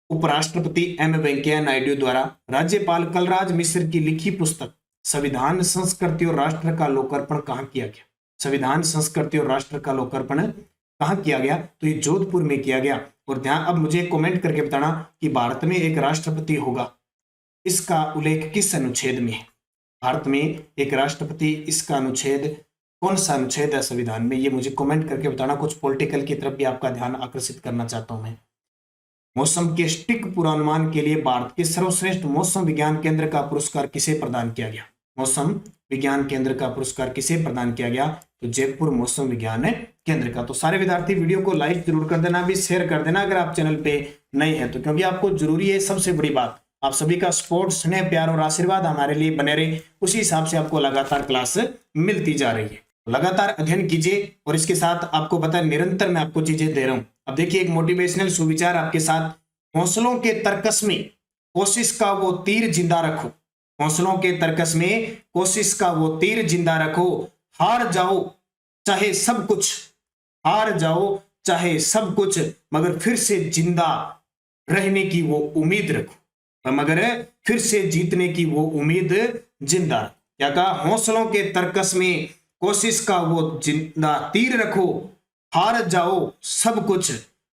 उपराष्ट्रपति एम वेंकैया नायडू द्वारा राज्यपाल कलराज मिश्र की लिखी पुस्तक संविधान संस्कृति और राष्ट्र का लोकार्पण कहाँ किया गया? संविधान संस्कृति और राष्ट्र का लोकार्पण कहाँ किया गया? तो ये जोधपुर में किया गया। और ध्यान, अब मुझे कमेंट करके बताना कि भारत में एक राष्ट्रपति होगा, इसका उल्लेख किस अनुच्छेद में है? भारत में एक राष्ट्रपति, इसका अनुच्छेद कौन सा अनुच्छेद है संविधान में? ये मुझे कमेंट करके बताना। कुछ पॉलिटिकल की तरफ भी आपका ध्यान आकर्षित करना चाहता हूं मैं। मौसम के सटीक पूर्वानुमान के लिए भारत के सर्वश्रेष्ठ मौसम विज्ञान केंद्र का पुरस्कार किसे प्रदान किया गया? मौसम विज्ञान केंद्र का पुरस्कार किसे प्रदान किया गया? तो जयपुर मौसम विज्ञान केंद्र का। तो सारे विद्यार्थी वीडियो को लाइक जरूर कर देना, भी शेयर कर देना अगर आप चैनल पे नए हैं तो, क्योंकि आपको जरूरी है। सबसे बड़ी बात, आप सभी का सपोर्ट, स्नेह, प्यार और आशीर्वाद हमारे लिए बने रहे, उसी हिसाब से आपको लगातार क्लास मिलती जा रही है। लगातार अध्ययन कीजिए और इसके साथ आपको पता है निरंतर मैं आपको चीजें दे रहा हूं। अब देखिए एक मोटिवेशनल सुविचार आपके साथ, हौसलों के तर्कस में कोशिश का वो तीर जिंदा रखो, हौसलों के तर्कस में कोशिश का वो तीर जिंदा रखो, हार जाओ चाहे सब कुछ, हार जाओ चाहे सब कुछ, मगर फिर से जिंदा रहने की वो उम्मीद रखो, मगर फिर से जीतने की वो उम्मीद जिंदा। क्या कहा? हौसलों के तर्कस में कोशिश का वो जिंदा तीर रखो, हार जाओ सब कुछ,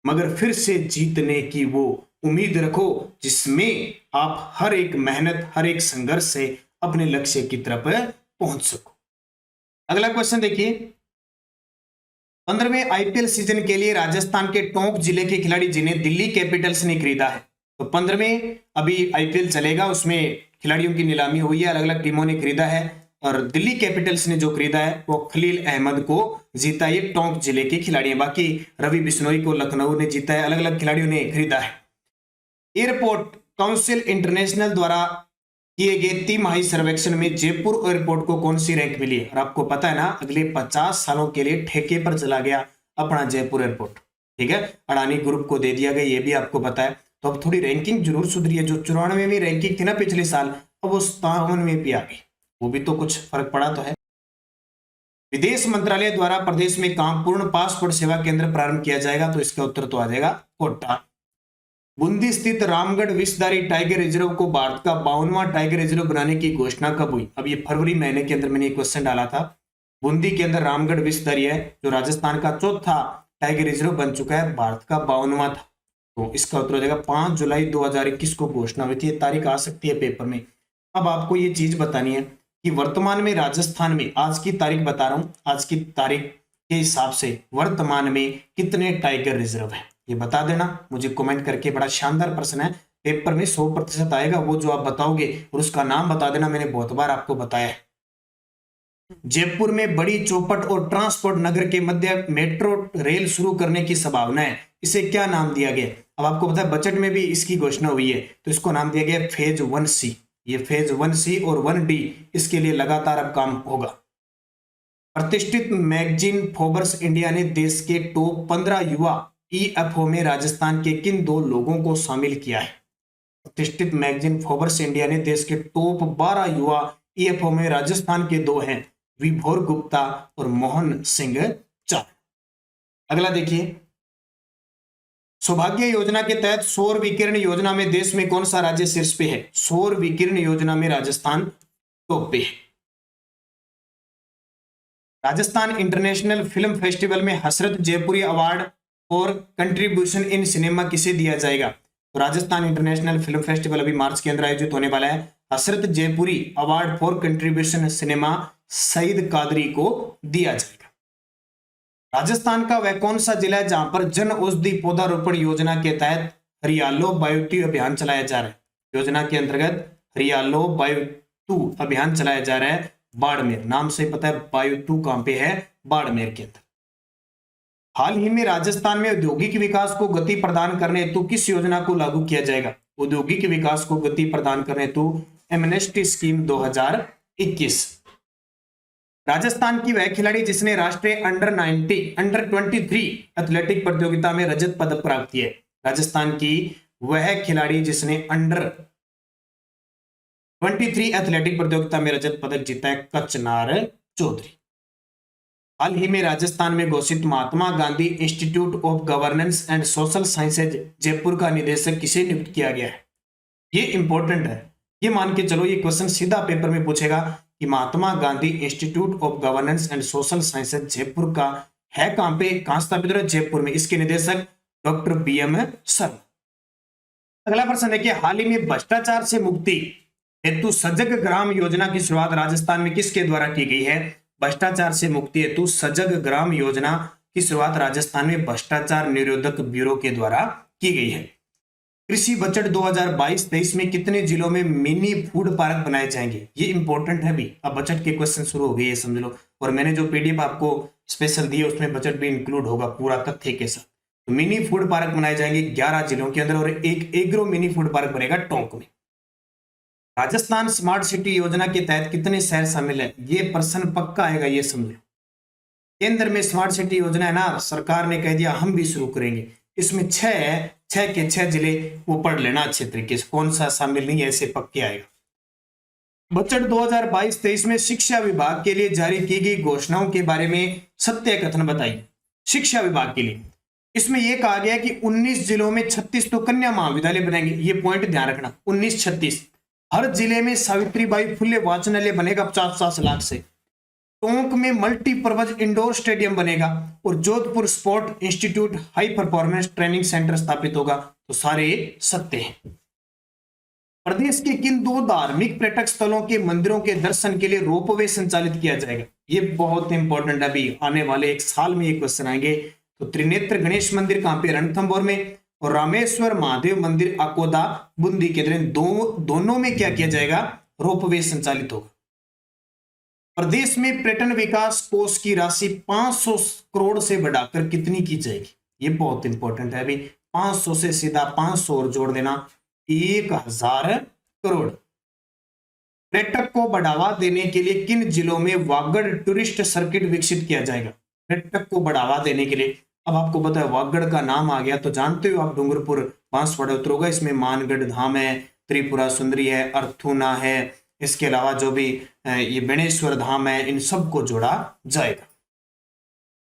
मगर फिर से जीतने की वो उम्मीद रखो, जिसमें आप हर एक मेहनत, हर एक संघर्ष से अपने लक्ष्य की तरफ पहुंच सको। अगला क्वेश्चन देखिए, 15वें आईपीएल सीजन के लिए राजस्थान के टोंक जिले के खिलाड़ी जिन्हें दिल्ली कैपिटल्स ने खरीदा है, तो 15वें अभी आईपीएल चलेगा, उसमें खिलाड़ियों की नीलामी हुई है, अलग अलग टीमों ने खरीदा है, और दिल्ली कैपिटल्स ने जो खरीदा है वो खलील अहमद को जीता। ये टोंक जिले के खिलाड़ी हैं, बाकी रवि बिश्नोई को लखनऊ ने जीता है, अलग अलग खिलाड़ियों ने खरीदा है। एयरपोर्ट काउंसिल इंटरनेशनल द्वारा किए गए तिमाही सर्वेक्षण में जयपुर एयरपोर्ट को कौन सी रैंक मिली है? और आपको पता है ना, अगले 50 सालों के लिए ठेके पर चला गया अपना जयपुर एयरपोर्ट, ठीक है, अडानी ग्रुप को दे दिया गया, ये भी आपको पता है। तो अब थोड़ी रैंकिंग जरूर सुधरी है, जो 94वीं रैंकिंग थी ना पिछले साल, अब वो 57वीं पे आ गई, वो भी तो कुछ फर्क पड़ा तो है। विदेश मंत्रालय द्वारा प्रदेश में काम पूर्ण पासपोर्ट सेवा केंद्र प्रारंभ किया जाएगा, तो इसका उत्तर तो आ जाएगा कोटा। बूंदी स्थित रामगढ़ विषधारी टाइगर रिजर्व को भारत का 52वां टाइगर रिजर्व बनाने की घोषणा कब हुई? अब ये फरवरी महीने के अंदर मैंने एक क्वेश्चन डाला था। बूंदी के अंदर रामगढ़ विषधारी है, जो राजस्थान का चौथा टाइगर रिजर्व बन चुका है, भारत का 52वां था, तो इसका उत्तर हो जाएगा 5 जुलाई 2021 को घोषणा हुई थी। ये तारीख आ सकती है पेपर में। अब आपको ये चीज बतानी है कि वर्तमान में राजस्थान में, आज की तारीख बता रहा हूं, आज की तारीख के हिसाब से वर्तमान में कितने टाइगर रिजर्व है, ये बता देना मुझे कमेंट करके। बड़ा शानदार प्रश्न है, पेपर में 100% आएगा, वो जो आप बताओगे, और उसका नाम बता देना, मैंने बहुत बार आपको बताया है। जयपुर में बड़ी चौपट और ट्रांसपोर्ट नगर के मध्य मेट्रो रेल शुरू करने की संभावना है, इसे क्या नाम दिया गया? अब आपको पता है बजट में भी इसकी घोषणा हुई है, तो इसको नाम दिया गया फेज 1C। ये फेज 1C और 1D, इसके लिए लगातार अब काम होगा। प्रतिष्ठित मैगजीन फोर्ब्स इंडिया ने देश के टॉप 15 युवा ईएफओ में राजस्थान के किन 2 लोगों को शामिल किया है? प्रतिष्ठित मैगजीन फोर्ब्स इंडिया ने देश के टॉप 12 युवा ईएफओ में राजस्थान के 2 हैं, विभोर गुप्ता और मोहन सिंह चार। अगला देखिए, सौभाग्य योजना के तहत सौर विकिरण योजना में देश में कौन सा राज्य शीर्ष पे है? सौर विकिरण योजना में राजस्थान टॉप पे है। राजस्थान इंटरनेशनल फिल्म फेस्टिवल में Hasrat Jaipuri award for contribution in cinema किसे दिया जाएगा? तो राजस्थान इंटरनेशनल फिल्म फेस्टिवल अभी मार्च के अंदर आयोजित होने वाला है, Hasrat Jaipuri award for contribution cinema Saeed Qadri को दिया जाएगा। राजस्थान का वह कौन सा जिला है जहां पर जन औषधि पौधारोपण योजना के तहत हरियालो बायोटू अभियान चलाया जा रहा है? योजना के अंतर्गत हरियालो बायोटू अभियान चलाया जा रहा है बाड़मेर, नाम से पता है बायोटू कहां पे है? बाड़मेर के अंदर। हाल ही में राजस्थान में औद्योगिक विकास को गति प्रदान करने हेतु किस योजना को लागू किया जाएगा? औद्योगिक विकास को गति प्रदान करने हेतु एमनेस्टी स्कीम 2021। राजस्थान की वह खिलाड़ी जिसने राष्ट्रीय अंडर 23 एथलेटिक प्रतियोगिता में रजत पदक प्राप्त किया है? राजस्थान की वह खिलाड़ी जिसने अंडर 23 एथलेटिक प्रतियोगिता में रजत पदक जीता है, कचनार चौधरी। हाल ही में राजस्थान में घोषित Mahatma Gandhi institute of governance and social sciences Jaipur का निदेशक किसे नियुक्त किया गया है? ये इंपॉर्टेंट है, ये मान के चलो, ये क्वेश्चन सीधा पेपर में पूछेगा कि Mahatma Gandhi institute of governance and social sciences Jaipur का है कहां पे, कहां स्थापित है? जयपुर में। इसके निदेशक डॉक्टर BM शर्मा। अगला प्रश्न देखिए, हाल ही में भ्रष्टाचार से मुक्ति हेतु सजग ग्राम योजना की शुरुआत राजस्थान में किसके द्वारा की गई है? भ्रष्टाचार से मुक्ति हेतु सजग ग्राम योजना की शुरुआत राजस्थान में भ्रष्टाचार निरोधक ब्यूरो के द्वारा की गई है। कृषि बजट 2022-23 में कितने जिलों में मिनी फूड पार्क बनाए जाएंगे? ये इंपॉर्टेंट है भी। अब बजट के क्वेश्चन शुरू हो गए, ये समझ लो। और मैंने जो पीडीएफ आपको स्पेशल दी है उसमें बजट भी इंक्लूड होगा पूरा तथ्य के साथ। तो मिनी फूड पार्क बनाए जाएंगे 11 जिलों के अंदर और एक एग्रो मिनी फूड पार्क बनेगा टोंक में। राजस्थान स्मार्ट सिटी योजना के तहत कितने शहर शामिल है? ये प्रश्न पक्का आएगा, ये समझो। केंद्र में स्मार्ट सिटी योजना है ना, सरकार ने कह दिया हम भी शुरू करेंगे। इसमें छह के 6 जिले वो पढ़ लेना अच्छे तरीके से, कौन सा शामिल नहीं है ऐसे पक्के आएगा। बजट 2022-23 में शिक्षा विभाग के लिए जारी की गई घोषणाओं के बारे में सत्य कथन बताइए। शिक्षा विभाग के लिए इसमें यह कहा गया कि 19 जिलों में 36 तो कन्या महाविद्यालय बनेंगे। ये पॉइंट ध्यान रखना, 19-36। हर जिले में सावित्रीबाई फुले वाचनालय बनेगा 50 लाख से। टोंक में मल्टीपर्पज इंडोर स्टेडियम बनेगा और Jodhpur sport institute high performance training centre स्थापित होगा। तो सारे सत्य हैं। प्रदेश के किन 2 धार्मिक पर्यटक स्थलों के मंदिरों के दर्शन के लिए रोपवे संचालित किया जाएगा? ये बहुत इंपॉर्टेंट, अभी आने वाले 1 साल में ये क्वेश्चन आएंगे। तो त्रिनेत्र गणेश मंदिर कहां पे? रणथंभौर में। और रामेश्वर महादेव मंदिर अकोदा बूंदी के दोनों में क्या किया जाएगा? रोपवे संचालित होगा। प्रदेश में पर्यटन विकास कोष की राशि 500 करोड़ से बढ़ाकर कितनी की जाएगी? ये बहुत इंपॉर्टेंट है अभी। 500 से सीधा 500 और जोड़ देना, 1000 करोड़। पर्यटक को बढ़ावा देने के लिए किन जिलों में वागड़ टूरिस्ट सर्किट विकसित किया जाएगा? पर्यटक को बढ़ावा देने के लिए, अब आपको पता है वागड़ का नाम आ गया तो जानते हो आप, डूंगरपुर बांसवाड़ा उतरोगा, इसमें मानगढ़ धाम है, त्रिपुरा सुंदरी है, अर्थूना है, इसके अलावा जो भी ये बेणेश्वर धाम है, इन सबको जोड़ा जाएगा।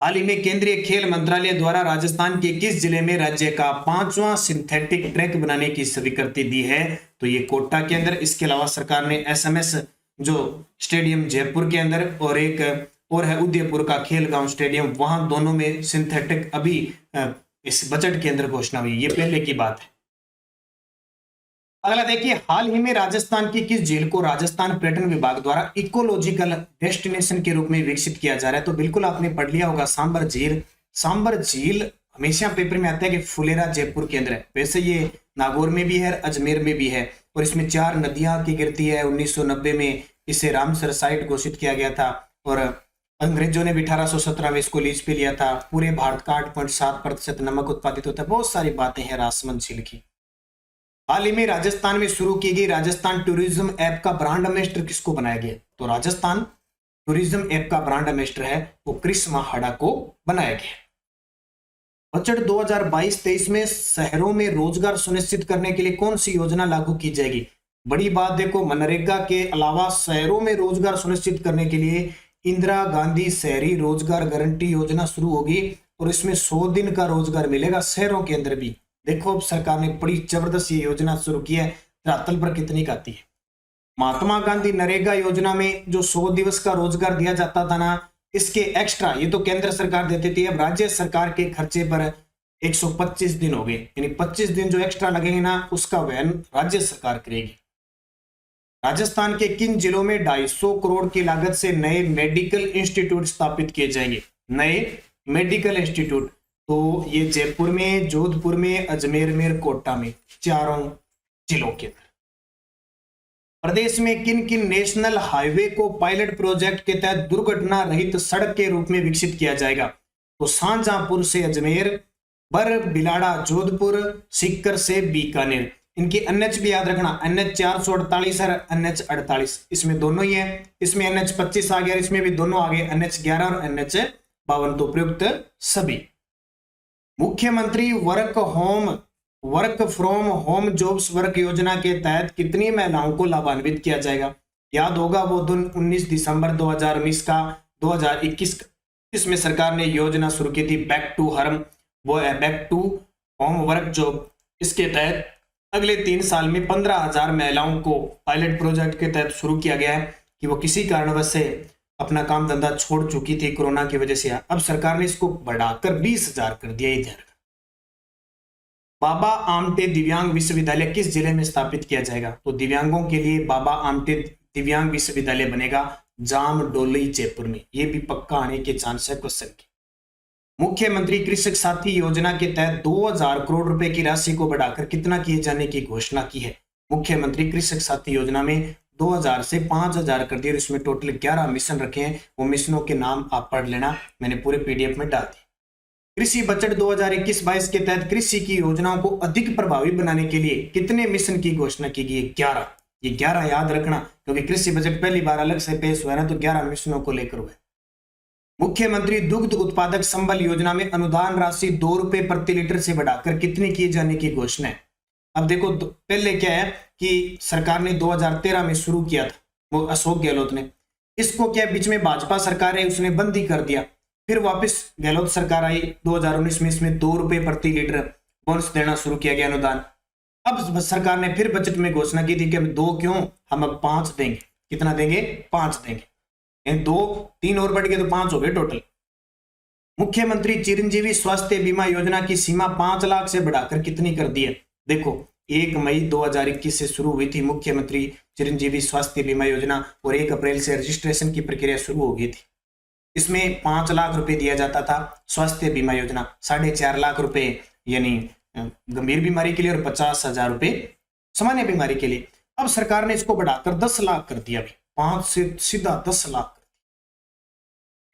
हाल ही में केंद्रीय खेल मंत्रालय द्वारा राजस्थान के किस जिले में राज्य का 5वां सिंथेटिक ट्रैक बनाने की स्वीकृति दी है? तो ये कोटा के अंदर। इसके अलावा सरकार ने एसएमएस जो स्टेडियम जयपुर के अंदर और एक और है उदयपुर का खेल गांव स्टेडियम, वहां दोनों में सिंथेटिक अभी इस बजट के अंदर घोषणा हुई। ये पहले की बात है। अगला देखिए, हाल ही में राजस्थान की किस झील को राजस्थान पर्यटन विभाग द्वारा इकोलॉजिकल डेस्टिनेशन के रूप में विकसित किया जा रहा है? तो बिल्कुल आपने पढ़ लिया होगा, सांबर झील। सांबर झील हमेशा पेपर में आता है कि फुलेरा जयपुर के अंदर है, वैसे ये नागौर में भी है, अजमेर में भी है, और इसमें 4 नदियां की गिरती है। 1990 में इसे रामसर साइट घोषित किया गया था और अंग्रेजों ने भी 1817 में इसको लीज पे लिया था। पूरे भारत का 8.7% नमक उत्पादित होता है। बहुत सारी बातें हैं राजसमंद झील की। हाल ही में राजस्थान में शुरू की गई राजस्थान टूरिज्म ऐप का ब्रांड एम्बेसडर किसको बनाया गया? तो राजस्थान टूरिज्म ऐप का ब्रांड एम्बेसडर है वो क्रिस महाड़ा को बनाया गया। बजट 2022-23 में शहरों में रोजगार सुनिश्चित करने के लिए कौन सी योजना लागू की जाएगी? बड़ी बात देखो, मनरेगा के अलावा शहरों में रोजगार सुनिश्चित करने के लिए इंदिरा गांधी शहरी रोजगार गारंटी योजना शुरू होगी और इसमें 100 दिन का रोजगार मिलेगा शहरों के अंदर भी। देखो अब सरकार ने बड़ी जबरदस्त ये योजना शुरू की है। धरातल पर कितनी का आती है? महात्मा गांधी नरेगा योजना में जो 100 दिवस का रोजगार दिया जाता था ना, इसके एक्स्ट्रा, ये तो केंद्र सरकार देती थी, अब राज्य सरकार के खर्चे पर 125 दिन हो गए, यानी 25 दिन जो एक्स्ट्रा लगेंगे ना उसका वहन राज्य सरकार करेगी। राजस्थान के किन जिलों में 250 करोड़ की लागत से नए मेडिकल इंस्टीट्यूट स्थापित किए जाएंगे? नए मेडिकल इंस्टीट्यूट तो ये जयपुर में, जोधपुर में, अजमेर में, कोटा में, 4 जिलों के अंदर। प्रदेश में किन किन नेशनल हाईवे को पायलट प्रोजेक्ट के तहत दुर्घटना रहित सड़क के रूप में विकसित किया जाएगा? तो शाहजहांपुर से अजमेर, बर बिलाड़ा जोधपुर, सीकर से बीकानेर। इनकी एनएच भी याद रखना, एनएच 448 और एनएच 48, इसमें दोनों ही है। इसमें एनएच 25 आ गया, इसमें भी दोनों आ गए, एनएच 11 और एनएच 52। तो प्रयुक्त सभी। मुख्यमंत्री work from home jobs work योजना के तहत कितनी महिलाओं को लाभान्वित किया जाएगा? याद होगा वो दिन 19 दिसंबर 2019 का 2021, इसमें सरकार ने योजना शुरू की थी back to home work job. इसके तहत अगले 3 साल में 15,000 महिलाओं को पायलट प्रोजेक्ट के तहत शुरू किया गया है कि वो किसी कारणवश से अपना काम धंधा छोड़ चुकी थी कोरोना की वजह से। अब सरकार ने इसको बढ़ाकर 20,000 कर दिया। इधर बाबा आमटे दिव्यांग विश्वविद्यालय किस जिले में स्थापित किया जाएगा? तो दिव्यांगों के लिए बाबा आमटे दिव्यांग विश्वविद्यालय बनेगा जामडोली जयपुर में। ये भी पक्का आने के चांस है क्वेश्चन के। मुख्यमंत्री कृषक साथी योजना के तहत 2000 करोड़ रुपए की राशि को बढ़ाकर कितना किए जाने की घोषणा की है। मुख्यमंत्री कृषक साथी योजना में 2000 से 5000 कर दिए, इसमें टोटल 11 मिशन रखे हैं। वो मिशनों के नाम आप पढ़ लेना, मैंने पूरे पीडीएफ में डाल दिए। कृषि बजट 2021-22 के तहत कृषि की योजनाओं को अधिक प्रभावी बनाने के लिए कितने मिशन की घोषणा की गई है? 11। ये 11 याद रखना, क्योंकि कृषि बजट पहली बार अलग से पेश हुआ है ना, तो 11 मिशनों को लेकर हुआ है। मुख्यमंत्री दुग्ध उत्पादक संबल योजना में अनुदान राशि 2 रुपए प्रति लीटर से बढ़ाकर कितनी किए जाने की घोषणा है। अब देखो, पहले क्या है कि सरकार ने 2013 में शुरू किया था, वो अशोक गहलोत ने। इसको क्या बीच में भाजपा सरकार है, उसने बंद ही कर दिया। फिर वापस गहलोत सरकार आई 2019 में, इसमें 2 रुपए प्रति लीटर बोनस देना शुरू किया गया अनुदान। अब सरकार ने फिर बजट में घोषणा की थी कि हम 2 क्यों, हम अब 5 देंगे। कितना देंगे? 5 देंगे। 2 3 और बढ़ गए तो 5 हो गए टोटल। मुख्यमंत्री चिरंजीवी स्वास्थ्य बीमा योजना की सीमा 5 लाख से बढ़ाकर कितनी कर दी है? देखो, 1 मई 2021 से शुरू हुई थी मुख्यमंत्री चिरंजीवी स्वास्थ्य बीमा योजना, और 1 अप्रैल से रजिस्ट्रेशन की प्रक्रिया शुरू हो गई थी। इसमें 5 लाख रुपए दिया जाता था स्वास्थ्य बीमा योजना, 4.5 लाख रुपए यानी गंभीर बीमारी के लिए, और 50,000 रुपए सामान्य बीमारी के लिए। अब सरकार ने इसको बढ़ाकर 10 लाख कर दिया, अभी 5 से सीधा 10 लाख।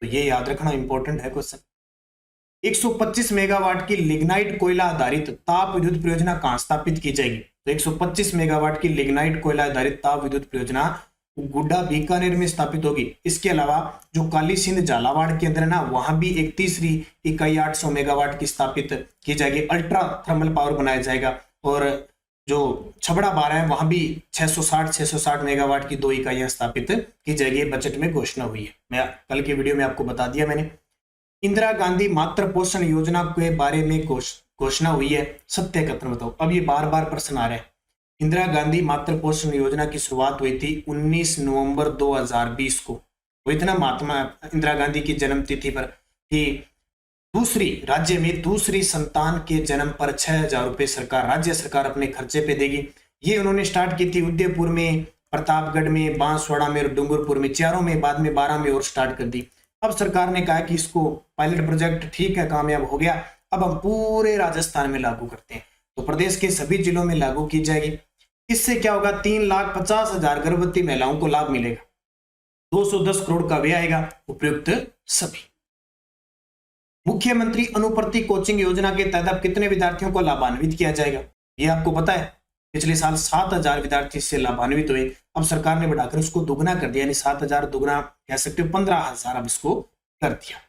तो ये याद रखना इंपॉर्टेंट है क्वेश्चन। 125 मेगावाट की लिग्नाइट कोयला आधारित ताप विद्युत परियोजना कहां स्थापित की जाएगी? तो 125 मेगावाट की लिग्नाइट कोयला आधारित ताप विद्युत परियोजना गुड्डा बीकानेर में स्थापित होगी। इसके अलावा जो काली सिंध झालावाड़ के अंदर है ना, वहां भी एक तीसरी इकाई 800 मेगावाट की स्थापित की जाएगी, अल्ट्रा थर्मल पावर बनाया जाएगा। और जो छबड़ा बारा है, वहां भी 660 मेगावाट की 2 इकाइयां स्थापित की जाएगी। बजट में घोषणा हुई है, मैं कल की वीडियो में आपको बता दिया मैंने। इंदिरा गांधी मातृ पोषण योजना के बारे में घोषणा हुई है, सत्य कथन बताओ। अब ये बार बार प्रश्न आ रहे हैं। इंदिरा गांधी मातृ पोषण योजना की शुरुआत हुई थी 19 नवंबर 2020 को, हुई थी ना, महात्मा इंदिरा गांधी की जन्म तिथि पर, कि राज्य में दूसरी संतान के जन्म पर 6,000 रुपए राज्य सरकार अपने खर्चे पे देगी। ये उन्होंने स्टार्ट की थी उदयपुर में, प्रतापगढ़ में, बांसवाड़ा में और डूंगरपुर में, 4 में, बाद में 12 में और स्टार्ट कर दी। अब सरकार ने कहा कि इसको पायलट प्रोजेक्ट ठीक है, कामयाब हो गया, अब हम पूरे राजस्थान में लागू करते हैं। तो प्रदेश के सभी जिलों में लागू की जाएगी। इससे क्या होगा? 3,50,000 गर्भवती महिलाओं को लाभ मिलेगा। 210 करोड़ का व्यय आएगा उपयुक्त सभी। मुख्यमंत्री अनुप्रति कोचिंग योजना के तहत अब कितने विद्यार्थियों को लाभान्वित किया जाएगा? ये आपको पता है, पिछले साल 7,000 विद्यार्थी इससे लाभान्वित हुए। अब सरकार ने बढ़ाकर उसको दुगना कर दिया, यानी 7,000 दुगना कह सकते हो 15,000 अब इसको कर दिया।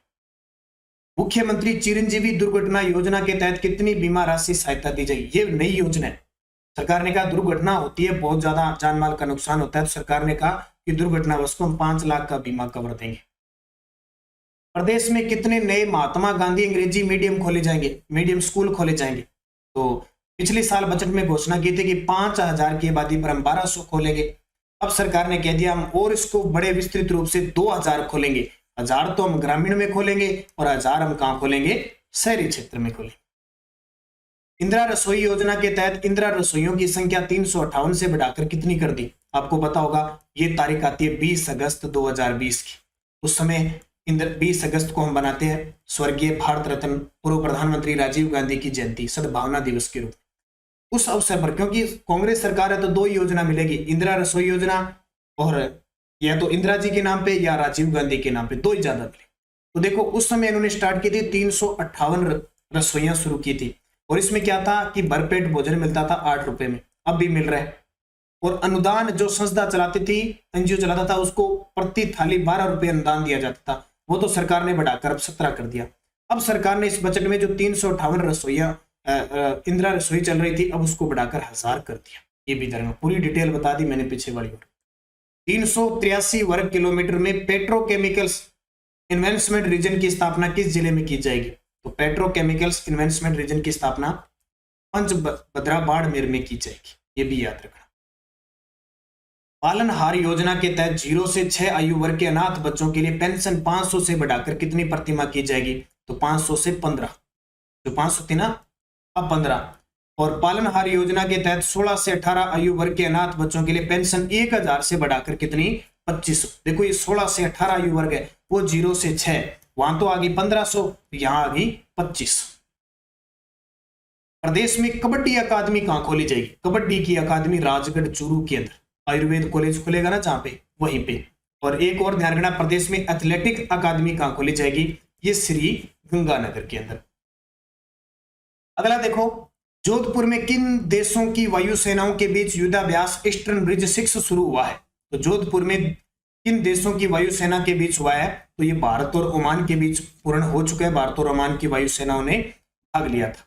मुख्यमंत्री चिरंजीवी दुर्घटना योजना के तहत कितनी बीमा राशि सहायता दी जाएगी? ये नई योजना है। सरकार ने कहा दुर्घटना होती है, बहुत ज्यादा जान माल का नुकसान होता है, तो सरकार ने कहा कि दुर्घटनावश को हम 5 लाख का बीमा कवर देंगे। प्रदेश में कितने नए महात्मा गांधी अंग्रेजी मीडियम खोले जाएंगे, मीडियम स्कूल खोले जाएंगे? तो पिछले साल बजट में घोषणा की थी कि 5,000 की आबादी पर हम 1200 खोलेंगे। अब सरकार ने कह दिया हम और इसको बड़े विस्तृत रूप से 2,000 खोलेंगे। 1,000 तो हम ग्रामीण में खोलेंगे और 1,000 हम कहां खोलेंगे? शहरी क्षेत्र में खोलेंगे। इंदिरा रसोई योजना के तहत इंदिरा रसोइयों की संख्या 358 से बढ़ाकर कितनी कर दी? आपको पता होगा, ये तारीख आती है 20 अगस्त 2020 की। उस समय 20 अगस्त को हम बनाते हैं स्वर्गीय भारत रत्न पूर्व प्रधानमंत्री राजीव गांधी की जयंती, सद्भावना दिवस के रूप में। उस अवसर पर, क्योंकि कांग्रेस सरकार है तो 2 योजना मिलेगी, इंदिरा रसोई योजना और या तो इंदिरा जी के नाम पे या राजीव गांधी के नाम पे, 2 ही ज्यादा मिले। तो देखो उस समय इन्होंने स्टार्ट की थी, 358 रसोइयां शुरू की थी, और इसमें क्या था कि भरपेट भोजन मिलता था 8 रुपए में, अब भी मिल रहा है। और अनुदान जो संस्था चलाती थी, एनजीओ चलाता था, उसको प्रति थाली 12 रुपए अनुदान दिया जाता था, वो तो सरकार ने बढ़ाकर अब 17 कर दिया। अब सरकार ने इस बजट में जो 358 रसोइयां इंदिरा रसोई चल रही थी, अब उसको बढ़ाकर 1,000 कर दिया। ये भी जरा पूरी डिटेल बता दी मैंने पीछे वाली। 383 वर्ग किलोमीटर में पेट्रोकेमिकल्स इन्वेस्टमेंट रीजन की स्थापना किस जिले में की जाएगी? तो पेट्रोकेमिकल्स इन्वेस्टमेंट रीजन की स्थापना पंचभद्रा बाड़मेर में की जाएगी, ये भी याद रखना। पालनहार योजना के तहत 0 से 6 आयु वर्ग के अनाथ बच्चों के लिए पेंशन 500 से बढ़ाकर कितनी प्रतिमाह की जाएगी? तो 500 से 15, जो 500 थी ना अब 15। और पालनहार योजना के तहत 16 से 18 आयु वर्ग के अनाथ बच्चों के लिए पेंशन 1,000 से बढ़ाकर कितनी? 2500। देखो ये 16 से 18 आयु वर्ग है, वो 0 से 6, वहां तो आ गई 1500, यहां आ गई 2500। प्रदेश में कबड्डी अकादमी कहां खोली जाएगी? कबड्डी की अकादमी राजगढ़ चूरू के अंदर, आयुर्वेद कॉलेज खुलेगा ना जहां पे, वहीं पे। और एक और ध्यान रखना, प्रदेश में एथलेटिक अकादमी कहां खोली जाएगी? ये श्री गंगानगर के अंदर। अगला देखो, जोधपुर में किन देशों की वायुसेनाओं के बीच युद्धाभ्यास ईस्टर्न ब्रिज 6 शुरू हुआ है? तो जोधपुर में किन देशों की वायुसेना के बीच हुआ है? तो ये भारत और ओमान के बीच पूर्ण हो चुका है। भारत और ओमान की वायुसेनाओं ने भाग लिया था।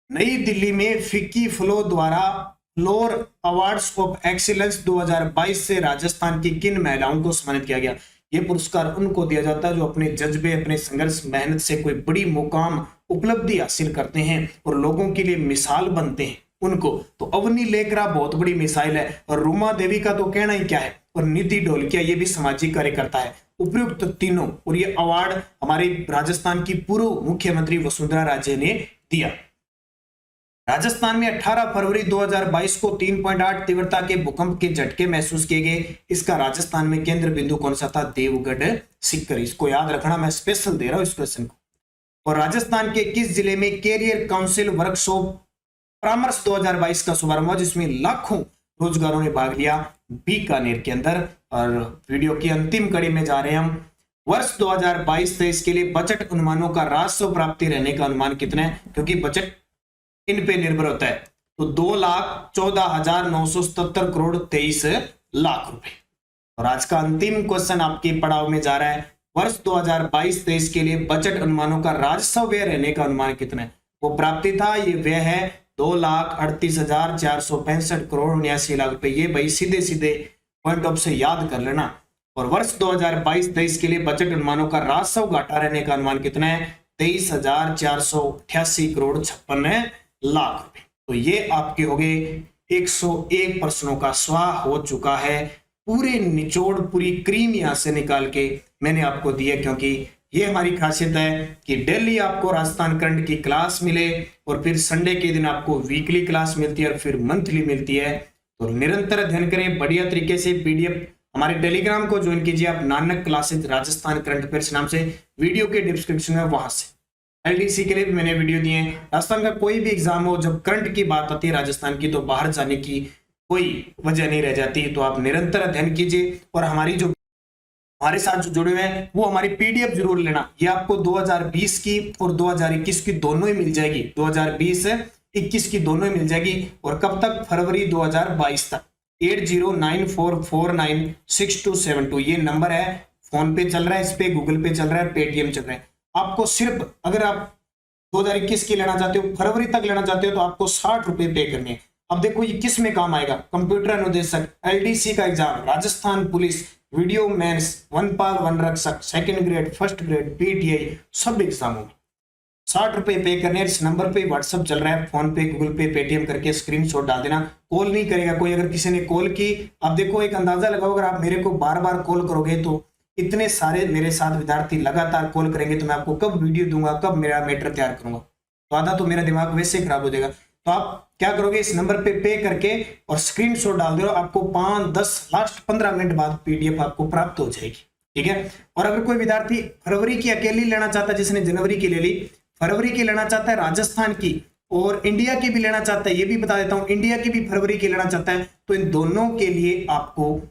नई दिल्ली में फिक्की फ्लो द्वारा फ्लोर अवार्ड्स ऑफ एक्सीलेंस 2022 से राजस्थान की किन महिलाओं को सम्मानित किया गया? ये पुरस्कार उनको दिया जाता है जो अपने जज्बे, अपने संघर्ष, मेहनत से कोई बड़ी मुकाम, उपलब्धि हासिल करते हैं और लोगों के लिए मिसाल बनते हैं उनको। तो अवनी लेकरा बहुत बड़ी मिसाइल है, और रूमा देवी का तो कहना ही क्या है, और निधि ढोलकिया ये भी सामाजिक कार्यकर्ता है। उपयुक्त तीनों, और ये अवार्ड हमारे राजस्थान की पूर्व मुख्यमंत्री वसुंधरा राजे ने दिया। राजस्थान में 18 फरवरी 2022 को 3.8 तीव्रता के भूकंप के झटके महसूस किए गए। इसका राजस्थान में केंद्र बिंदु कौन सा था? देवगढ़ सीकर। इसको याद रखना, मैं स्पेशल दे रहा हूं इस क्वेश्चन को। और राजस्थान के किस जिले में कैरियर काउंसिल वर्कशॉप परामर्श 2022 का शुभारंभ हुआ, जिसमें लाखों रोजगारों ने भाग लिया? बीकानेर के अंदर। और वीडियो की अंतिम कड़ी में जा रहे हैं हम। वर्ष 2022-23 के लिए बजट अनुमानों का राजस्व प्राप्ति रहने का अनुमान कितना है? क्योंकि बजट इन पे निर्भर होता है। तो 2,14,977 करोड़ 23 लाख रुपए। और आज का अंतिम क्वेश्चन आपके पड़ाव में जा रहा है। वर्ष 2022-23 के लिए बजट अनुमानों का राजस्व व्यय रहने का अनुमान कितना है? वो प्राप्ति था, ये व्यय है 2,38,465 करोड़ 79 लाख रुपए। ये भाई सीधे सीधे पॉइंट ऑफ से याद कर लेना। और वर्ष 2022-23 के लिए बजट अनुमानों का राजस्व घाटा रहने का अनुमान कितना है? 23,488 करोड़ 56 लाख रुपए। तो ये आपके हो गए 101 प्रश्नों का स्वाह हो चुका है। पूरे निचोड़, पूरी क्रीम यहां से निकाल के मैंने आपको दिया, क्योंकि ये हमारी खासियत है कि डेली आपको राजस्थान करंट की क्लास मिले, और फिर संडे के दिन आपको वीकली क्लास मिलती है, और फिर मंथली मिलती है। तो निरंतर अध्ययन करें बढ़िया तरीके से। पीडीएफ हमारे टेलीग्राम को ज्वाइन कीजिए आप, Nanak classes Rajasthan current affairs नाम से, वीडियो के डिस्क्रिप्शन में, वहां से। एलडीसी के लिए भी मैंने वीडियो दिए हैं। राजस्थान का कोई भी एग्जाम हो, जब करंट की बात आती है राजस्थान की, तो बाहर जाने की कोई वजह नहीं रह जाती। तो आप निरंतर अध्ययन कीजिए, और हमारी जो हमारे साथ जो जुड़े हुए हैं वो हमारी पीडीएफ जरूर लेना। ये आपको 2020 की और 2021 की दोनों ही मिल जाएगी। 2020-21 की दोनों ही मिल जाएगी। और कब तक? फरवरी 2022 तक। 8094496272 ये नंबर है। फोन पे चल रहा है, इस पे गूगल पे चल रहा है, पेटीएम चल रहा है। आपको सिर्फ, अगर आप 2021 की लेना चाहते हो, फरवरी तक लेना चाहते हो, तो आपको 60 रुपए पे करने हैं। अब देखो ये किस में काम आएगा? कंप्यूटर अनुदेशक, एलडीसी का exam, Rajasthan police, video mains, वनपाल वनरक्षक, second grade, first grade, PTI, सब एग्जामों में 60 रुपए पे करने। इस नंबर पे व्हाट्सअप चल रहा है, फोन पे, गूगल पे, पेटीएम करके स्क्रीनशॉट डाल देना। कॉल नहीं करेगा कोई। अगर किसी ने कॉल की, आप देखो एक अंदाजा लगाओ, अगर आप मेरे को बार बार कॉल करोगे, तो इतने सारे मेरे साथ विद्यार्थी लगातार कॉल करेंगे, तो मैं आपको कब वीडियो दूंगा, कब मेरा मैटर तैयार करूंगा? तो आधा तो मेरा दिमाग वैसे ही खराब हो जाएगा। तो आप क्या करोगे? इस नंबर पे करके और स्क्रीनशॉट डाल दो, आपको 5-10 लास्ट 15 मिनट बाद पीडीएफ आपको प्राप्त हो जाएगी। ठीक है। और अगर कोई विद्यार्थी फरवरी की अकेली लेना चाहता है, जिसने जनवरी की ले ली, फरवरी की लेना चाहता है, राजस्थान की और इंडिया की भी लेना चाहता है, ये भी बता देता हूं, इंडिया की भी फरवरी की लेना चाहता है, तो इन दोनों के लिए आपको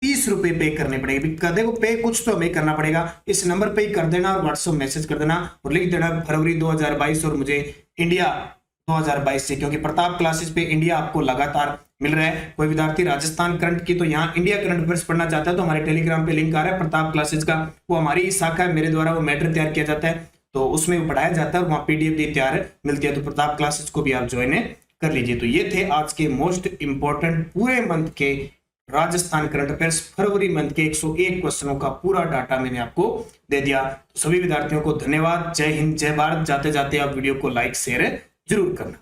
30 रुपए पे करने पड़ेंगे। देखो पे कुछ तो हमें करना पड़ेगा। इस नंबर पे ही कर देना और व्हाट्सएप मैसेज कर देना और लिख देना फरवरी 2022 और मुझे इंडिया 2022 से, क्योंकि प्रताप क्लासेस पे इंडिया आपको लगातार मिल रहा है। कोई विद्यार्थी राजस्थान करंट की तो यहाँ इंडिया करंट अफेयर्स पढ़ना चाहता है, तो हमारे टेलीग्राम पे लिंक आ रहा है प्रताप क्लासेस का, वो हमारी ही शाखा है, मेरे द्वारा वो मैटर तैयार किया जाता है, तो उसमें पढ़ाया जाता है और वहाँ पीडीएफ भी तैयार मिलती है। तो प्रताप क्लासेस को भी आप ज्वाइन कर लीजिए। तो ये थे आज के मोस्ट इंपॉर्टेंट पूरे मंथ के राजस्थान करंट अफेयर्स फरवरी मंथ के 101 क्वेश्चनों का पूरा डाटा मैंने आपको दे दिया। तो सभी विद्यार्थियों को धन्यवाद। जय हिंद, जय भारत। जाते जाते आप वीडियो को लाइक शेयर जरूर करना।